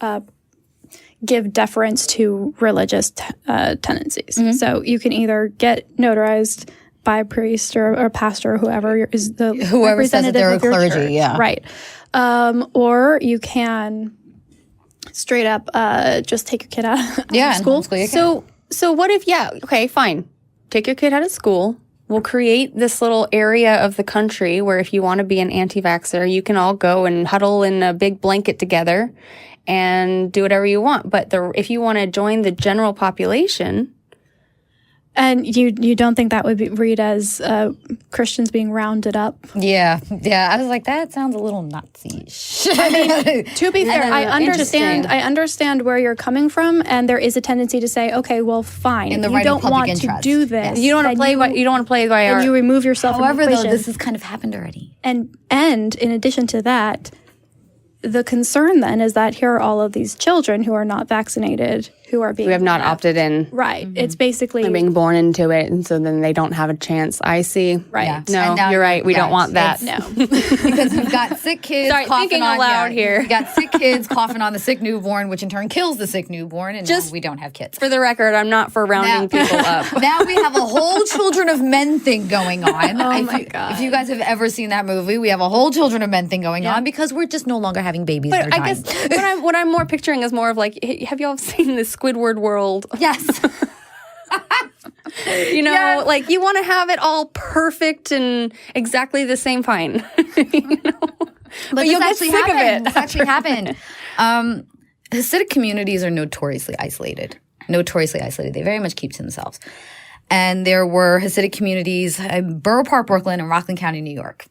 give deference to religious tendencies. Mm-hmm. So you can either get notarized by a priest or a pastor or whoever is the whoever says that they're a clergy, church. yeah, right. Or you can straight up just take your kid out of school. So what if, okay, fine. Take your kid out of school. We'll create this little area of the country where if you want to be an anti-vaxxer, you can all go and huddle in a big blanket together and do whatever you want. But if you want to join the general population, And you don't think that would read as Christians being rounded up? Yeah. I was like, that sounds a little Nazi-ish. To be fair, I understand where you're coming from, and there is a tendency to say, okay, well, fine. In the you right don't of public want interest. to do this. You don't want to play. You don't want to play by our. And you remove yourself. However, from the though, equation. this has kind of happened already. And in addition to that, the concern then is that here are all of these children who are not vaccinated, who are being We have not opted in. right. It's basically They're being born into it, and so then they don't have a chance. I see. right. Yeah. No, And now you're right. We don't want that. No. Because you've got sick kids Sorry, coughing thinking on aloud here. You've got sick kids coughing on the sick newborn, which in turn kills the sick newborn, and now we don't have kids. For the record, I'm not for rounding people up. Now we have a whole children of men thing going on. Oh my God. If you guys have ever seen that movie, we have a whole children of men thing going on because we're just no longer having babies. But I guess what I'm more picturing is more of like, have y'all seen the Squidward world? Yes. You know, like you want to have it all perfect and exactly the same fine. You know? But you'll get sick of it. This actually happened. Hasidic communities are notoriously isolated. They very much keep to themselves. And there were Hasidic communities in Borough Park, Brooklyn, and Rockland County, New York,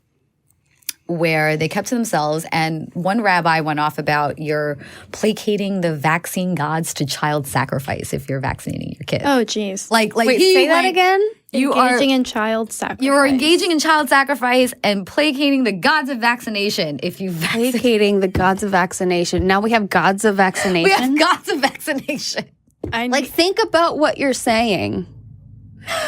where they kept to themselves. And one rabbi went off about you're placating the vaccine gods to child sacrifice if you're vaccinating your kids. Oh, geez. Like Wait, he say that went- again? You Engaging in child sacrifice. You are engaging in child sacrifice and placating the gods of vaccination if you vaccinate. Placating the gods of vaccination. Now we have gods of vaccination. We have gods of vaccination. Like, think about what you're saying.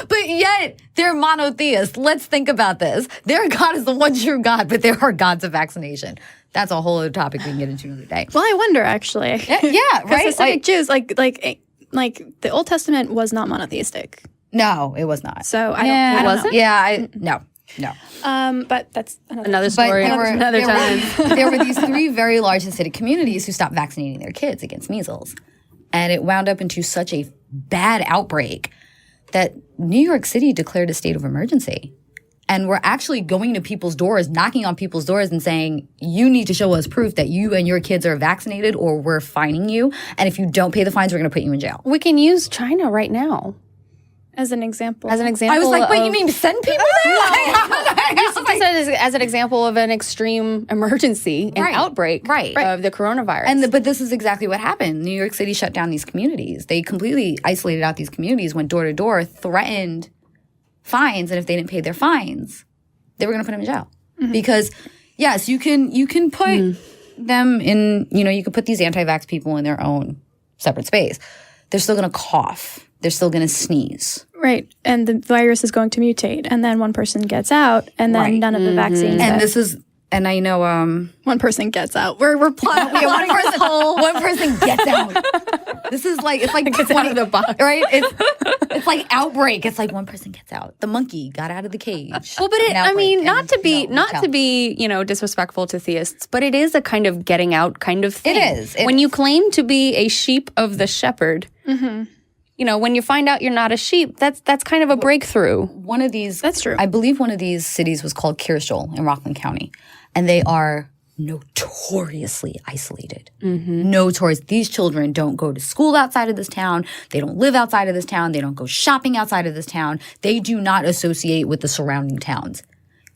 But yet, they're monotheists. Let's think about this. Their God is the one true God, but there are gods of vaccination. That's a whole other topic we can get into another day. well, I wonder actually. Yeah, right? Because Hasidic Jews, like the Old Testament was not monotheistic. No, it was not. So I don't know. Yeah, no. But that's Another But story. Another there time. there were these three very large Hasidic communities who stopped vaccinating their kids against measles. And it wound up into such a bad outbreak that New York City declared a state of emergency. And we're actually going to people's doors, knocking on people's doors and saying, you need to show us proof that you and your kids are vaccinated or we're fining you. And if you don't pay the fines, we're going to put you in jail. We can use China right now. as an example. As an example. I was like, wait, you mean send people there? as an example of an extreme emergency, an outbreak of the coronavirus. But this is exactly what happened. New York City shut down these communities. They completely isolated out these communities, went door to door, threatened fines, and if they didn't pay their fines, they were going to put them in jail. Mm-hmm. Because yes, you can put them in, you could put these anti-vax people in their own separate space. They're still going to cough. They're still going to sneeze. Right. And the virus is going to mutate. And then one person gets out, and then none of the vaccines. And I know one person gets out. We're plotting. one person gets out. This is like it's like out of the box. Right? It's like outbreak. It's like one person gets out. The monkey got out of the cage. Well, but not to be disrespectful to theists, but it is a kind of getting out kind of thing. It is. When you claim to be a sheep of the shepherd, when you find out you're not a sheep, that's kind of a breakthrough. One of these, that's true. I believe one of these cities was called Kirschel in Rockland County, and they are notoriously isolated. Notorious. These children don't go to school outside of this town. They don't live outside of this town. They don't go shopping outside of this town. They do not associate with the surrounding towns.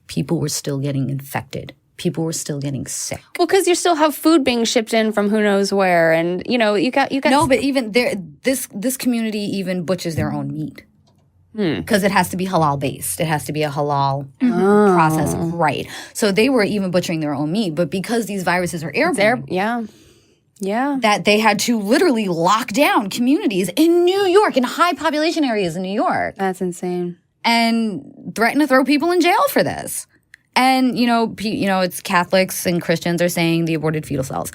People were still getting infected. People were still getting sick. Well, because you still have food being shipped in from who knows where, and you got. No, but even there, this community even butchers their own meat because it has to be halal based. It has to be a halal process, right? So they were even butchering their own meat, but because these viruses are airborne, that they had to literally lock down communities in New York, in high population areas in New York. That's insane. And threaten to throw people in jail for this. And, it's Catholics and Christians are saying the aborted fetal cells.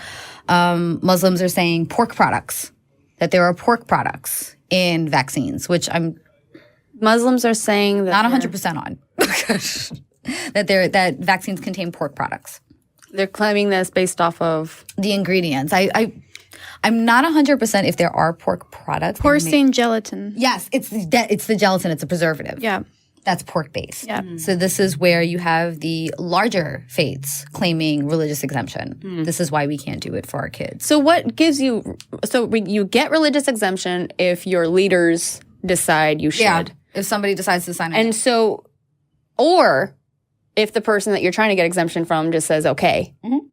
Muslims are saying pork products, that there are pork products in vaccines, which Muslims are saying that not 100% on. that vaccines contain pork products. They're claiming this based off of the ingredients. I'm not 100% if there are pork products. Porcine gelatin. Yes, it's the gelatin. It's a preservative. Yeah. That's pork-based. Yeah. So this is where you have the larger faiths claiming religious exemption. This is why we can't do it for our kids. So what gives you – so you get religious exemption if your leaders decide you should. If somebody decides to sign it. And so, or if the person that you're trying to get exemption from just says, okay. Mm-hmm.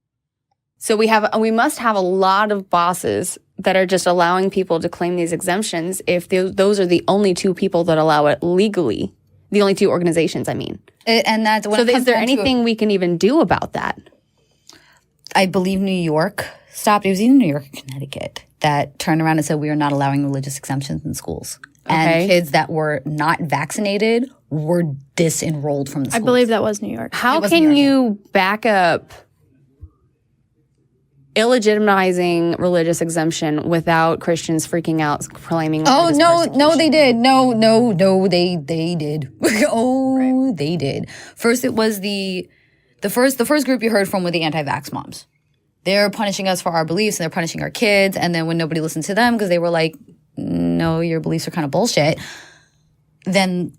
So we must have a lot of bosses that are just allowing people to claim these exemptions if those are the only two people that allow it legally. The only two organizations, I mean. And that's what. So is there anything we can even do about that? I believe New York stopped. It was either New York or Connecticut that turned around and said we are not allowing religious exemptions in schools. Okay. And kids that were not vaccinated were disenrolled from the schools. I believe that was New York. How can you back up illegitimizing religious exemption without Christians freaking out, proclaiming? Oh no, they did. No, they did. Oh, right. They did. First, it was the first group you heard from were the anti-vax moms. They're punishing us for our beliefs, and they're punishing our kids. And then when nobody listened to them because they were like, "No, your beliefs are kind of bullshit," then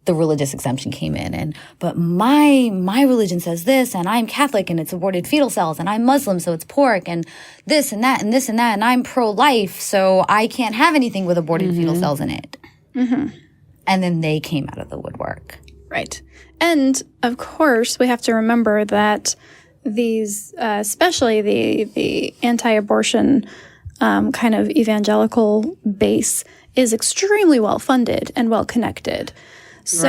the religious exemption came in. But my religion says this, and I'm Catholic, and it's aborted fetal cells, and I'm Muslim, so it's pork, and this and that, and this and that, and I'm pro-life, so I can't have anything with aborted fetal cells in it. Mm-hmm. And then they came out of the woodwork. Right. And of course, we have to remember that these, especially the anti-abortion kind of evangelical base, is extremely well funded and well connected. So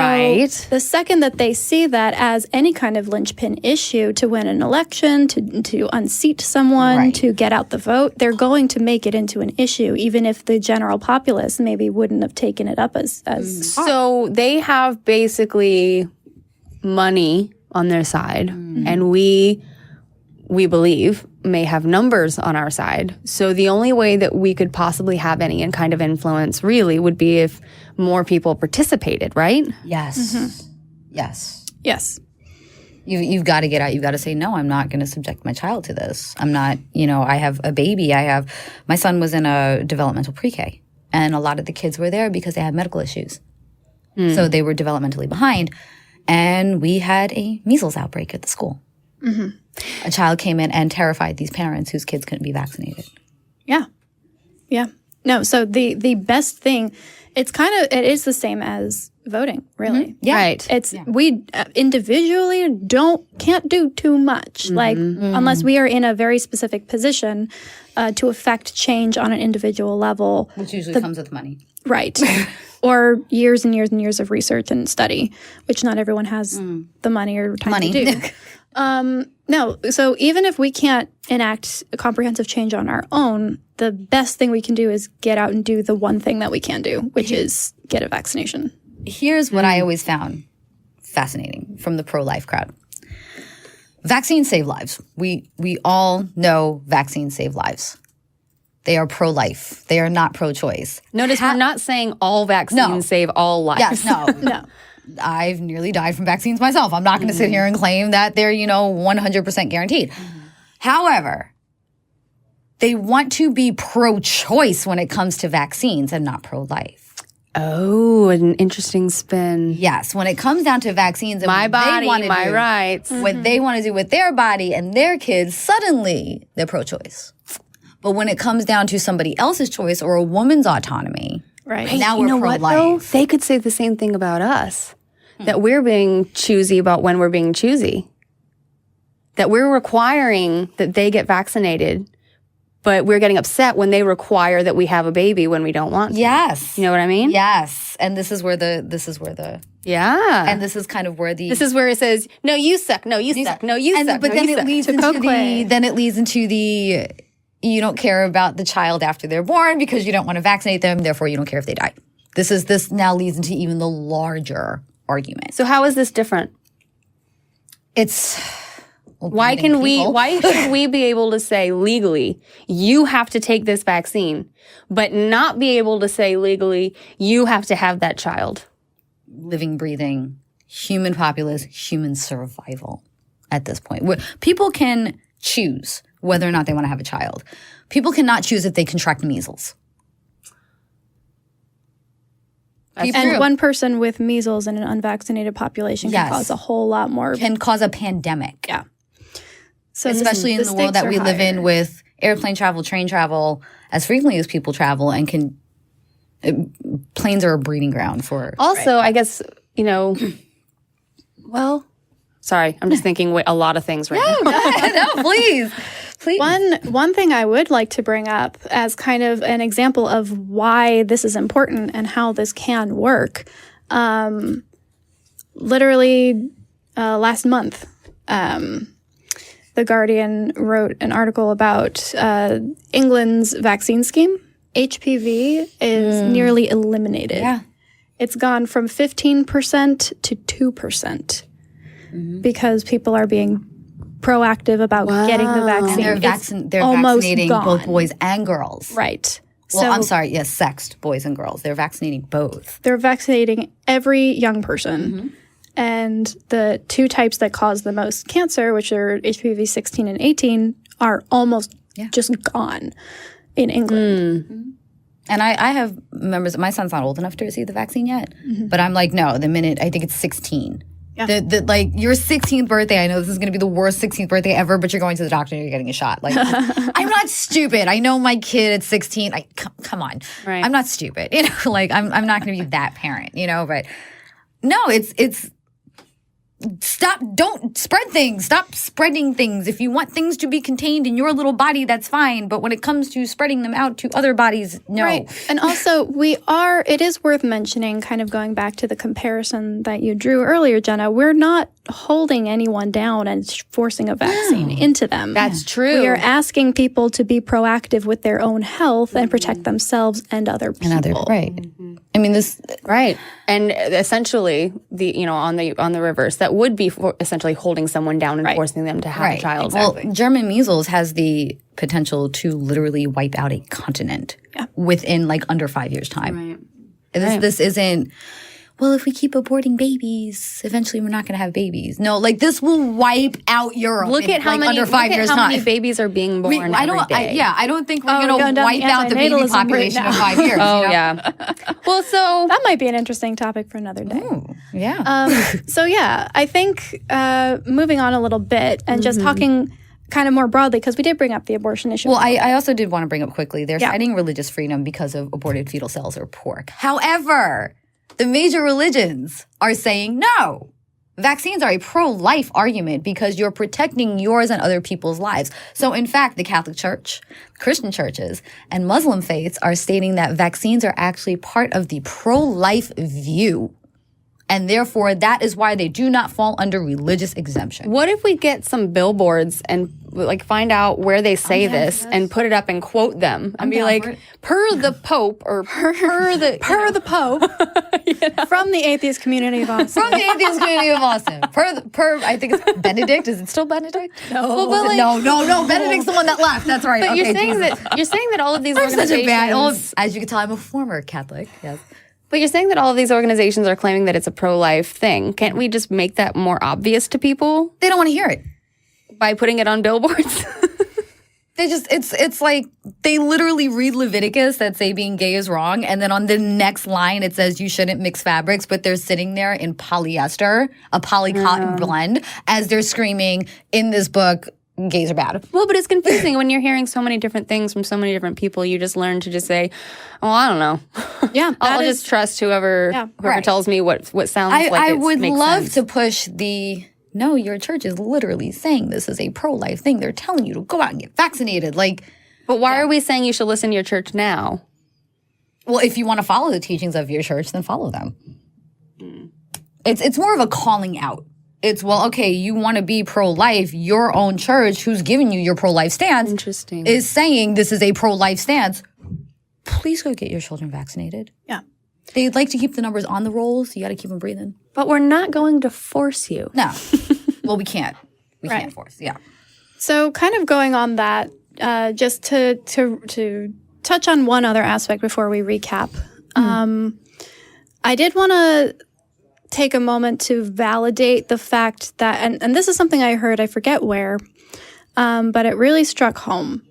the second that they see that as any kind of linchpin issue to win an election, to unseat someone, to get out the vote, they're going to make it into an issue, even if the general populace maybe wouldn't have taken it up as So they have basically money on their side, and we believe may have numbers on our side. So the only way that we could possibly have any kind of influence really would be if more people participated, right? Yes. Mm-hmm. Yes. You've got to get out. You've got to say, no, I'm not going to subject my child to this. I'm not, I have a baby. My son was in a developmental pre-K, and a lot of the kids were there because they had medical issues. So they were developmentally behind. And we had a measles outbreak at the school. Mm-hmm. A child came in and terrified these parents whose kids couldn't be vaccinated. Yeah. No, so the best thing, it is the same as voting, really. Mm-hmm. Yeah. Right. We individually can't do too much, unless we are in a very specific position to affect change on an individual level. Which usually comes with money. Right. Or years and years and years of research and study, which not everyone has the money or time to do. No, so even if we can't enact a comprehensive change on our own, the best thing we can do is get out and do the one thing that we can do, which is get a vaccination. Here's what I always found fascinating from the pro-life crowd. Vaccines save lives. We all know vaccines save lives. They are pro-life. They are not pro-choice. Notice we're not saying all vaccines save all lives. Yes, no. I've nearly died from vaccines myself. I'm not going to sit here and claim that they're, 100% guaranteed. However, they want to be pro-choice when it comes to vaccines and not pro-life. Oh, an interesting spin. Yes, when it comes down to vaccines and my body, my rights. What they want to do with their body and their kids, suddenly they're pro-choice. But when it comes down to somebody else's choice or a woman's autonomy, right? Now we're pro-life. They could say the same thing about us. That we're being choosy about when we're being choosy. That we're requiring that they get vaccinated, but we're getting upset when they require that we have a baby when we don't want to. Yes. You know what I mean? Yes. And this is where the Yeah. And this is kind of where this is where it says, no, you suck, no, you suck, no, you suck. But then it leads into the you don't care about the child after they're born because you don't want to vaccinate them, therefore you don't care if they die. This now leads into even the larger argument. So how is this different? Why should we be able to say legally, you have to take this vaccine, but not be able to say legally, you have to have that child? Living, breathing, human populace, human survival at this point. People can choose whether or not they want to have a child. People cannot choose if they contract measles. And one person with measles in an unvaccinated population can cause a whole lot more. Can cause a pandemic. Yeah. So especially in the world that we live in with airplane travel, train travel, as frequently as people travel and can planes are a breeding ground for. Also, I guess, well, sorry, I'm just thinking a lot of things right now. No, please. One thing I would like to bring up as kind of an example of why this is important and how this can work. Literally last month, The Guardian wrote an article about England's vaccine scheme. HPV is nearly eliminated. Yeah. It's gone from 15% to 2% because people are being proactive about getting the vaccine. They're almost vaccinating gone. both boys and girls. Right. Well, I'm sorry. Yes, sexed boys and girls. They're vaccinating both. They're vaccinating every young person. And the two types that cause the most cancer, which are HPV 16 and 18, are almost just gone in England. And I have members. My son's not old enough to receive the vaccine yet. But I'm like, no, the minute I think it's 16. Yeah. Your 16th birthday, I know this is going to be the worst 16th birthday ever, but you're going to the doctor and you're getting a shot. Like, I'm not stupid. I know my kid at 16. Come on. Right. I'm not stupid. I'm not going to be that parent, but no, it's don't spread things. Stop spreading things. If you want things to be contained in your little body, that's fine. But when it comes to spreading them out to other bodies, no. Right. And also, it is worth mentioning, kind of going back to the comparison that you drew earlier, Jenna, we're not holding anyone down and forcing a vaccine into them. That's true. We are asking people to be proactive with their own health and protect themselves and other people. Right. I mean, right. And essentially, on the reverse, that would be essentially holding someone down and forcing them to have a child. Exactly. Well, German measles has the potential to literally wipe out a continent within under 5 years' time. Right. This isn't, well, if we keep aborting babies, eventually we're not going to have babies. No, this will wipe out Europe. Look at how many babies are being born every day. I don't think we're going to wipe out the baby population in 5 years. Oh, yeah. Well, so that might be an interesting topic for another day. Ooh, yeah. I think moving on a little bit and just talking kind of more broadly, because we did bring up the abortion issue. Well, I also did want to bring up quickly, they're citing religious freedom because of aborted fetal cells or pork. However, the major religions are saying no. Vaccines are a pro-life argument because you're protecting yours and other people's lives. So, in fact, the Catholic Church, Christian churches, and Muslim faiths are stating that vaccines are actually part of the pro-life view. And therefore, that is why they do not fall under religious exemption. What if we get some billboards and find out where they say this and put it up and quote them and be like, per the Pope or per the Pope from the Atheist Community of Austin. From the Atheist Community of Austin. Per I think it's Benedict. Is it still Benedict? No. Well, no. Benedict's the one that left. That's right. But you're saying that all of these organizations. As you can tell, I'm a former Catholic. Yes. But you're saying that all of these organizations are claiming that it's a pro-life thing. Can't we just make that more obvious to people? They don't want to hear it. By putting it on billboards? It's like they literally read Leviticus that say being gay is wrong, and then on the next line it says you shouldn't mix fabrics, but they're sitting there in polyester, a polycotton blend, as they're screaming in this book, gays are bad. Well, but it's confusing when you're hearing so many different things from so many different people. You just learn to just say, "Oh, I don't know." Yeah, I'll just trust whoever tells me what sounds like it makes sense. I would love to push the. No, your church is literally saying this is a pro-life thing. They're telling you to go out and get vaccinated. But why are we saying you should listen to your church now? Well, if you want to follow the teachings of your church, then follow them. It's more of a calling out. It's, well, okay, you want to be pro-life. Your own church, who's giving you your pro-life stance, is saying this is a pro-life stance. Please go get your children vaccinated. Yeah. They'd like to keep the numbers on the rolls. You got to keep them breathing. But we're not going to force you. No. Well, we can't. We can't force. Yeah. So kind of going on that, just to touch on one other aspect before we recap. I did want to take a moment to validate the fact that, and this is something I heard, I forget where, but it really struck home,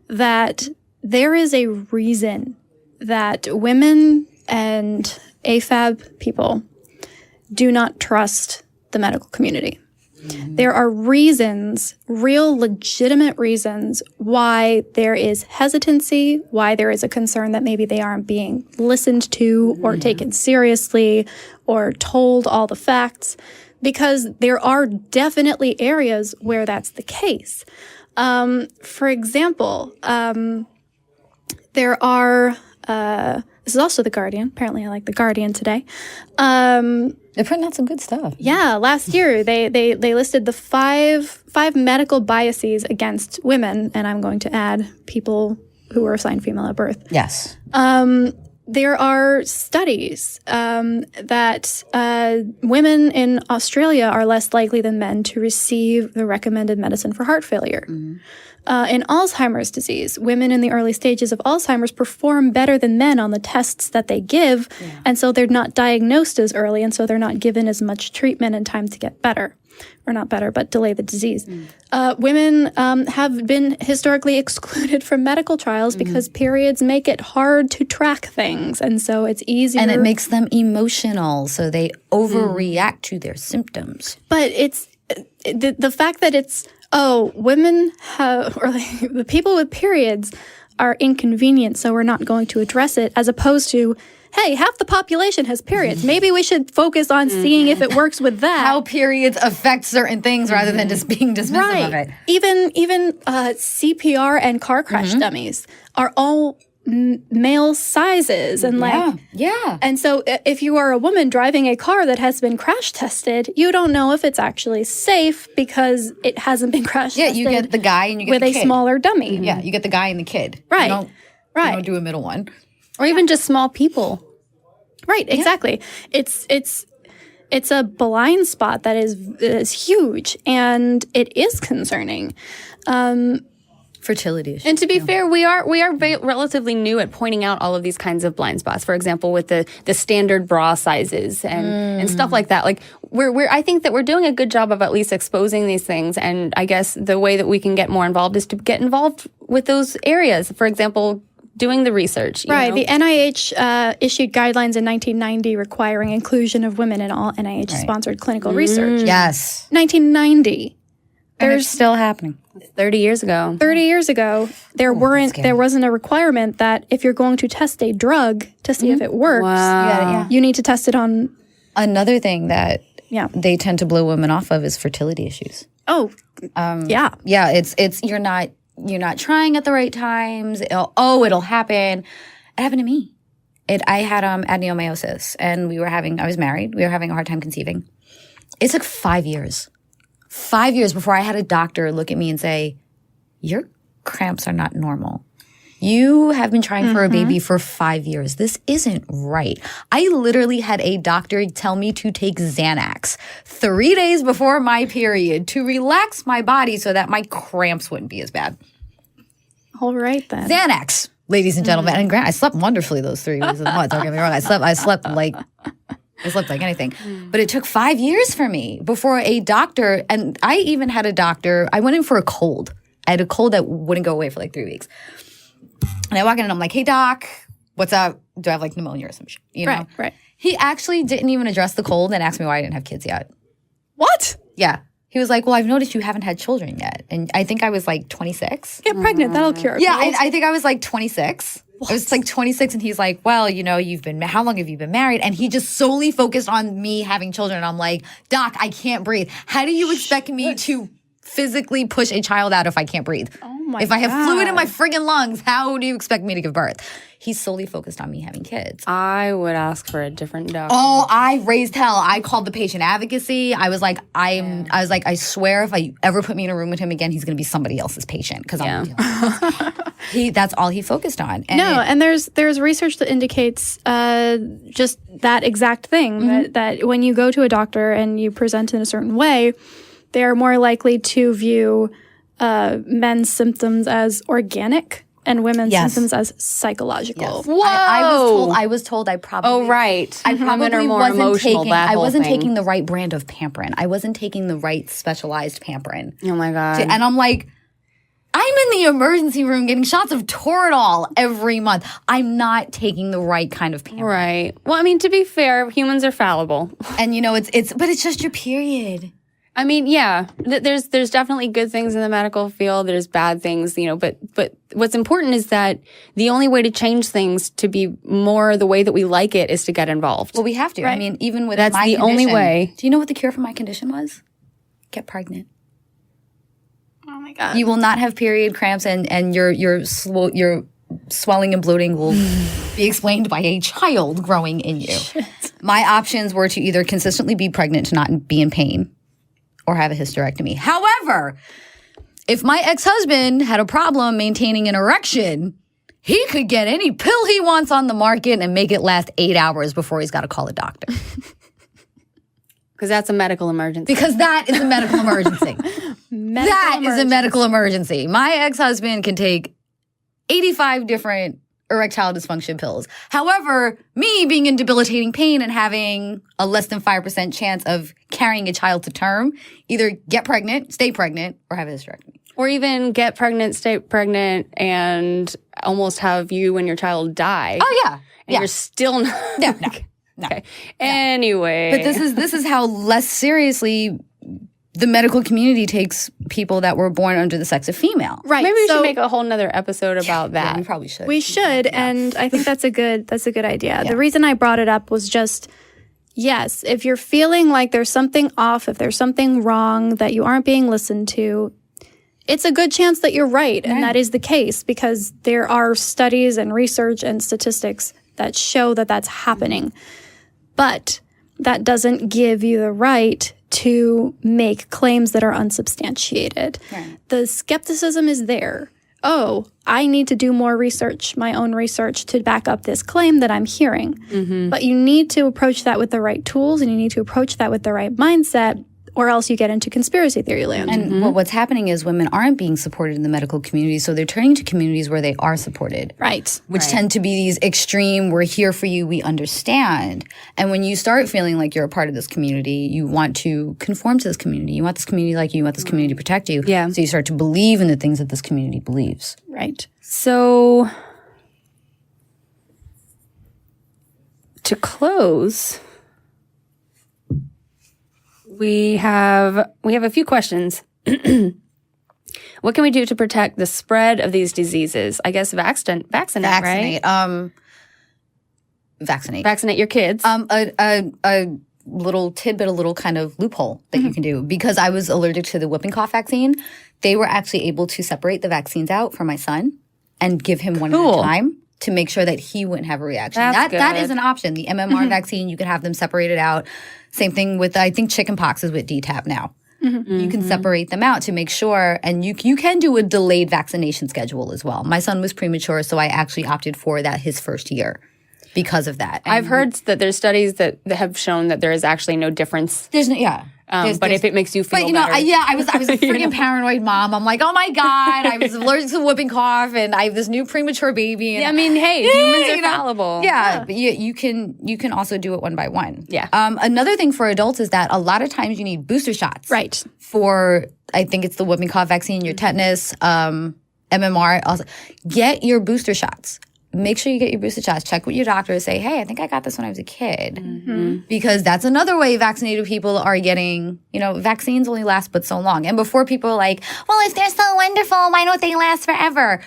that there is a reason that women and AFAB people do not trust the medical community. There are reasons, real legitimate reasons, why there is hesitancy, why there is a concern that maybe they aren't being listened to or taken seriously or told all the facts, because there are definitely areas where that's the case. For example, there are, this is also The Guardian. Apparently I like The Guardian today. They're putting out some good stuff. Yeah, last year they listed the five medical biases against women, and I'm going to add people who were assigned female at birth. Yes. There are studies that women in Australia are less likely than men to receive the recommended medicine for heart failure. In Alzheimer's disease, women in the early stages of Alzheimer's perform better than men on the tests that they give, and so they're not diagnosed as early, and so they're not given as much treatment and time to get better. Or not better, but delay the disease. Women have been historically excluded from medical trials because periods make it hard to track things, and so it's easier. And it makes them emotional, so they overreact to their symptoms. But it's the fact that it's, women have, or like, the people with periods are inconvenient, so we're not going to address it, as opposed to, hey, half the population has periods. Maybe we should focus on seeing if it works with that. How periods affect certain things rather than just being dismissive of it. Even CPR and car crash dummies are all male sizes, and and so if you are a woman driving a car that has been crash tested, you don't know if it's actually safe because it hasn't been crash tested. Yeah, you get the guy and you get with the kid. a smaller dummy. Yeah, you get the guy and the kid. Right. You don't do a middle one. Or even just small people. Right, exactly. It's a blind spot that is huge, and it is concerning. Fertility issues. And to be fair, we are relatively new at pointing out all of these kinds of blind spots. For example, with the standard bra sizes and stuff like that. Like I think that we're doing a good job of at least exposing these things. And I guess the way that we can get more involved is to get involved with those areas. For example, doing the research. You know? The NIH issued guidelines in 1990 requiring inclusion of women in all NIH-sponsored clinical research. Yes. 1990. And it's still happening. 30 years ago. 30 years ago, there wasn't a requirement that if you're going to test a drug to see if it works, you need to test it on. Another thing that they tend to blow women off of is fertility issues. Yeah, it's you're not trying at the right times. It'll happen. It happened to me. I had adenomyosis, and I was married. We were having a hard time conceiving. It took 5 years. 5 years before I had a doctor look at me and say, your cramps are not normal. You have been trying for a baby for 5 years. This isn't right. I literally had a doctor tell me to take Xanax 3 days before my period to relax my body so that my cramps wouldn't be as bad. All right, then. Xanax, ladies and gentlemen. And I slept wonderfully those 3 weeks of the month. Don't get me wrong. I slept like anything. But it took 5 years for me before a doctor, and I even had a doctor, I went in for a cold. I had a cold that wouldn't go away for like 3 weeks. And I walk in and I'm like, hey, doc, what's up? Do I have like pneumonia or some shit? You know? Right. He actually didn't even address the cold and asked me why I didn't have kids yet. What? Yeah. He was like, well, I've noticed you haven't had children yet. And I think I was like 26. Get pregnant. That'll cure it. Yeah, I think I was like 26. What? I was like 26, and he's like, well, how long have you been married? And he just solely focused on me having children. And I'm like, doc, I can't breathe. How do you expect me to physically push a child out if I can't breathe? Oh my If I have fluid in my friggin' lungs, how do you expect me to give birth? He's solely focused on me having kids. I would ask for a different doctor. Oh, I raised hell. I called the patient advocacy. I was like, I swear if I ever put me in a room with him again, he's going to be somebody else's patient because I'm that's all he focused on. And there's research that indicates just that exact thing, that when you go to a doctor and you present in a certain way, they are more likely to view men's symptoms as organic and women's symptoms as psychological. Yes. Whoa! I was told I probably. Oh, right. I probably Women are more wasn't emotional. taking. I wasn't taking the right brand of Pamperin. I wasn't taking the right specialized Pamperin. Oh my god! And I'm like, I'm in the emergency room getting shots of Toradol every month. I'm not taking the right kind of Pamperin. Right. Well, I mean, to be fair, humans are fallible. And but it's just your period. I mean, yeah, there's definitely good things in the medical field. There's bad things, but what's important is that the only way to change things to be more the way that we like it is to get involved. Well, we have to. Right. I mean, even with that's my the condition, only way. Do you know what the cure for my condition was? Get pregnant. Oh my God. You will not have period cramps, and your swelling and bloating will be explained by a child growing in you. Shit. My options were to either consistently be pregnant to not be in pain or have a hysterectomy. However, if my ex-husband had a problem maintaining an erection, he could get any pill he wants on the market and make it last 8 hours before he's got to call a doctor. Because that's a medical emergency. Because that is a medical emergency. Is a medical emergency. My ex-husband can take 85 different erectile dysfunction pills. However, me being in debilitating pain and having a less than 5% chance of carrying a child to term, either get pregnant, stay pregnant, or have a hysterectomy. Or even get pregnant, stay pregnant, and almost have you and your child die. Oh, yeah. And you're still not. No. Okay. Anyway. But this is how less seriously the medical community takes people that were born under the sex of female. Right. Maybe we should make a whole nother episode about that. Yeah, we probably should. We should, and I think that's a good idea. Yeah. The reason I brought it up was just, yes, if you're feeling like there's something off, if there's something wrong, that you aren't being listened to, it's a good chance that you're right, and that is the case, because there are studies and research and statistics that show that that's happening. But that doesn't give you the right to make claims that are unsubstantiated. Right. The skepticism is there. Oh, I need to do more research, my own research, to back up this claim that I'm hearing. Mm-hmm. But you need to approach that with the right tools, and you need to approach that with the right mindset, or else you get into conspiracy theory land. And what's happening is women aren't being supported in the medical community, so they're turning to communities where they are supported. Right. Which tend to be these extreme, we're here for you, we understand. And when you start feeling like you're a part of this community, you want to conform to this community. You want this community like you want this community to protect you. Yeah. So you start to believe in the things that this community believes. Right. So to close, we have a few questions. What can we do to protect the spread of these diseases? I guess vaccinate, right? Vaccinate. Vaccinate your kids. A little tidbit, a little kind of loophole that you can do. Because I was allergic to the whooping cough vaccine, they were actually able to separate the vaccines out for my son and give him one at a time to make sure that he wouldn't have a reaction. That is an option. The MMR vaccine, you could have them separated out. Same thing with, I think, chickenpox is with DTaP now. You can separate them out to make sure, and you can do a delayed vaccination schedule as well. My son was premature, so I actually opted for that his first year because of that. And I've heard that there's studies that have shown that there is actually no difference. There's no, but if it makes you feel better. I was a freaking paranoid mom. I'm like, oh my God, I was allergic to whooping cough and I have this new premature baby. And, I mean, hey, humans are fallible. Yeah, but you can also do it one by one. Yeah. Another thing for adults is that a lot of times you need booster shots. Right. For, I think it's the whooping cough vaccine, your tetanus, MMR. Also, get your booster shots. Make sure you get your booster shots. Check with your doctor. Say, hey, I think I got this when I was a kid. Mm-hmm. Because that's another way vaccinated people are getting, vaccines only last but so long. And before people are like, well, if they're so wonderful, why don't they last forever?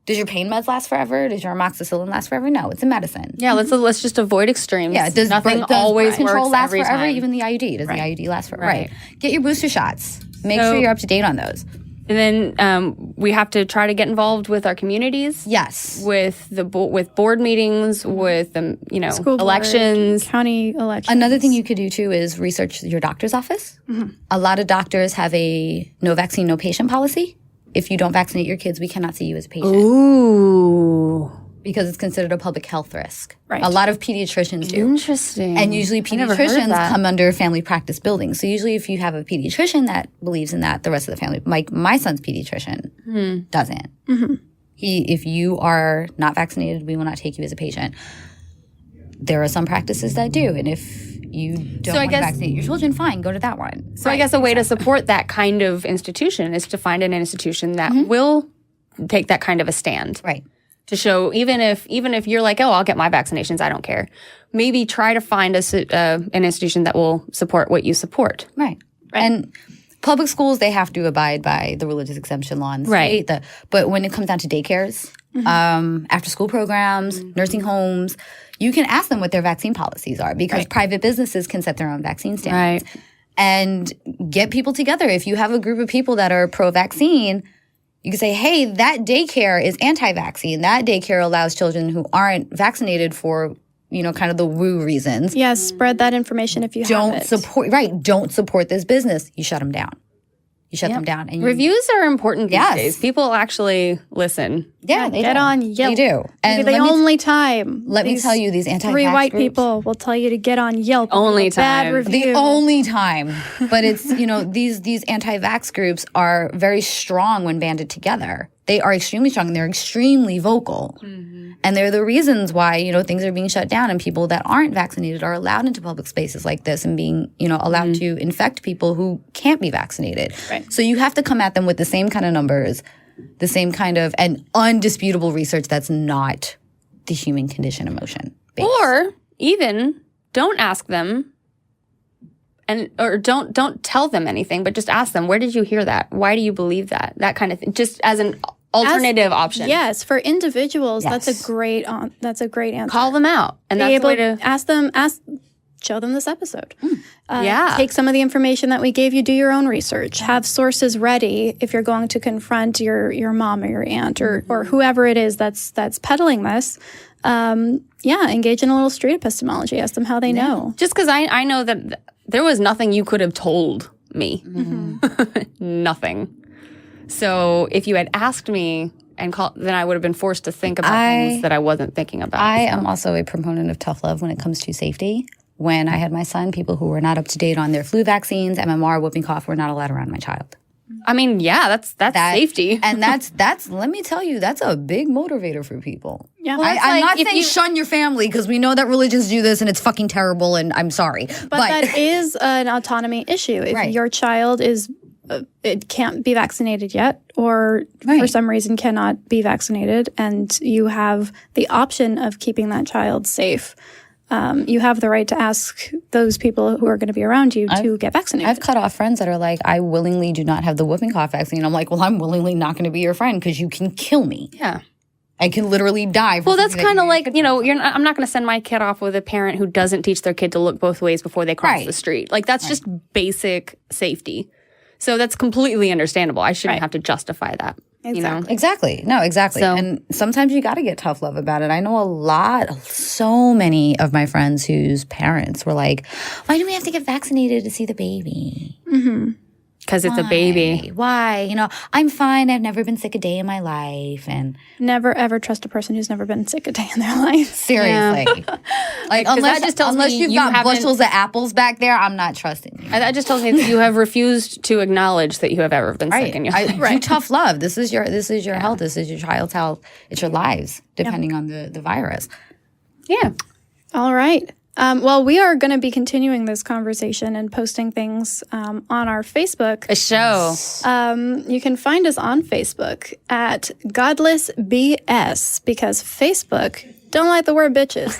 Does your pain meds last forever? Does your amoxicillin last forever? No, it's a medicine. Yeah, let's just avoid extremes. Yeah, does always control works last every forever? time. Even the IUD. Does the IUD last forever? Right. Get your booster shots. Make sure you're up to date on those. And then we have to try to get involved with our communities. Yes. With with board meetings, with School elections, board, county elections. Another thing you could do too is research your doctor's office. Mm-hmm. A lot of doctors have a no vaccine, no patient policy. If you don't vaccinate your kids, we cannot see you as a patient. Ooh. Because it's considered a public health risk. Right. A lot of pediatricians do. Interesting. And usually pediatricians come under family practice buildings. So usually if you have a pediatrician that believes in that, the rest of the family, like my son's pediatrician doesn't. Mm-hmm. If you are not vaccinated, we will not take you as a patient. There are some practices that do. And if you don't want to vaccinate your children, fine, go to that one. So I guess a way to support that kind of institution is to find an institution that will take that kind of a stand. Right. To show, even if you're like, oh, I'll get my vaccinations, I don't care. Maybe try to find an institution that will support what you support. Right. And public schools, they have to abide by the religious exemption law in the state. But when it comes down to daycares, after school programs, nursing homes, you can ask them what their vaccine policies are because private businesses can set their own vaccine standards. Right. And get people together. If you have a group of people that are pro-vaccine, you can say, hey, that daycare is anti-vaccine. That daycare allows children who aren't vaccinated for, kind of the woo reasons. Yes, spread that information if you have it. Don't support this business. You shut them down. You shut them down. And Reviews are important these days. People actually listen. Yeah, they get do. on Yelp. They do. And the only time. Let me tell you, these anti-vax three white groups, people will tell you to get on Yelp. Only Bad time. review. the only time. But it's, these anti-vax groups are very strong when banded together. They are extremely strong and they're extremely vocal. And they're the reasons why, things are being shut down and people that aren't vaccinated are allowed into public spaces like this and being, allowed to infect people who can't be vaccinated. Right. So you have to come at them with the same kind of numbers, the same kind of and undisputable research that's not the human condition emotion based. Or even don't ask them or don't tell them anything, but just ask them, where did you hear that? Why do you believe that? That kind of thing. Just as an alternative option. Yes, for individuals, that's a great answer. Call them out. And Be that's the able way to show them this episode. Yeah. Take some of the information that we gave you, do your own research, have sources ready if you're going to confront your mom or your aunt or whoever it is that's peddling this. Engage in a little street epistemology. Ask them how they know. Just because I know that there was nothing you could have told me. Nothing. So if you had asked me then I would have been forced to think about things that I wasn't thinking about. I am also a proponent of tough love when it comes to safety. When I had my son, people who were not up to date on their flu vaccines, MMR, whooping cough, were not allowed around my child. I mean, yeah, that's safety. And that's let me tell you, that's a big motivator for people. Yeah. Well, I'm not saying shun your family because we know that religions do this and it's fucking terrible and I'm sorry. But that is an autonomy issue. If your child it can't be vaccinated yet or for some reason cannot be vaccinated and you have the option of keeping that child safe, you have the right to ask those people who are going to be around you to get vaccinated. I've cut off friends that are like, I willingly do not have the whooping cough vaccine. I'm like, well, I'm willingly not going to be your friend because you can kill me. Yeah. I can literally die. Well, that's kind of like, I'm not going to send my kid off with a parent who doesn't teach their kid to look both ways before they cross the street. Like, that's just basic safety. So that's completely understandable. I shouldn't have to justify that. Exactly. No, exactly. So, and sometimes you got to get tough love about it. I know so many of my friends whose parents were like, why do we have to get vaccinated to see the baby? Because it's a baby. Why? I'm fine. I've never been sick a day in my life. And never, ever trust a person who's never been sick a day in their life. Seriously. Like, unless you've got bushels of apples back there, I'm not trusting you. That just tells me that you have refused to acknowledge that you have ever been sick in your life. Do tough love. This is your health. This is your child's health. It's your lives, depending on the virus. Yeah. All right. Well, we are going to be continuing this conversation and posting things on our Facebook. A show. You can find us on Facebook at Godless BS because Facebook don't like the word bitches.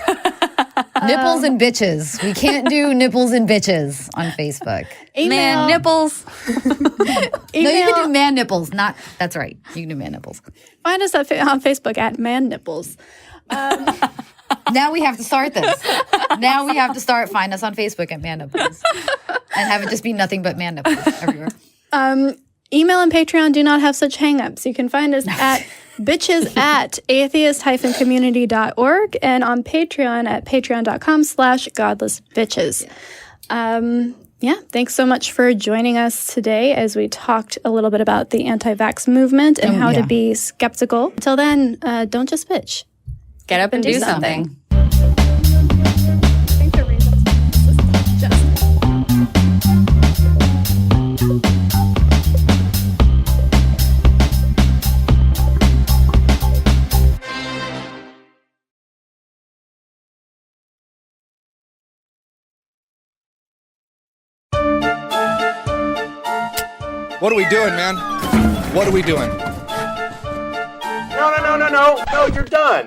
Nipples and bitches. We can't do nipples and bitches on Facebook. Man nipples. No, you can do man nipples. That's right. You can do man nipples. Find us on Facebook at man nipples. Now we have to start this. Now we have to find us on Facebook at Man Nipples. And have it just be nothing but man nipples everywhere. Email and Patreon do not have such hangups. You can find us at bitches at atheist-community.org and on Patreon at patreon.com/godlessbitches. Thanks so much for joining us today as we talked a little bit about the anti-vax movement and how to be skeptical. Until then, don't just bitch. Get up and do something. What are we doing, man? What are we doing? No, you're done.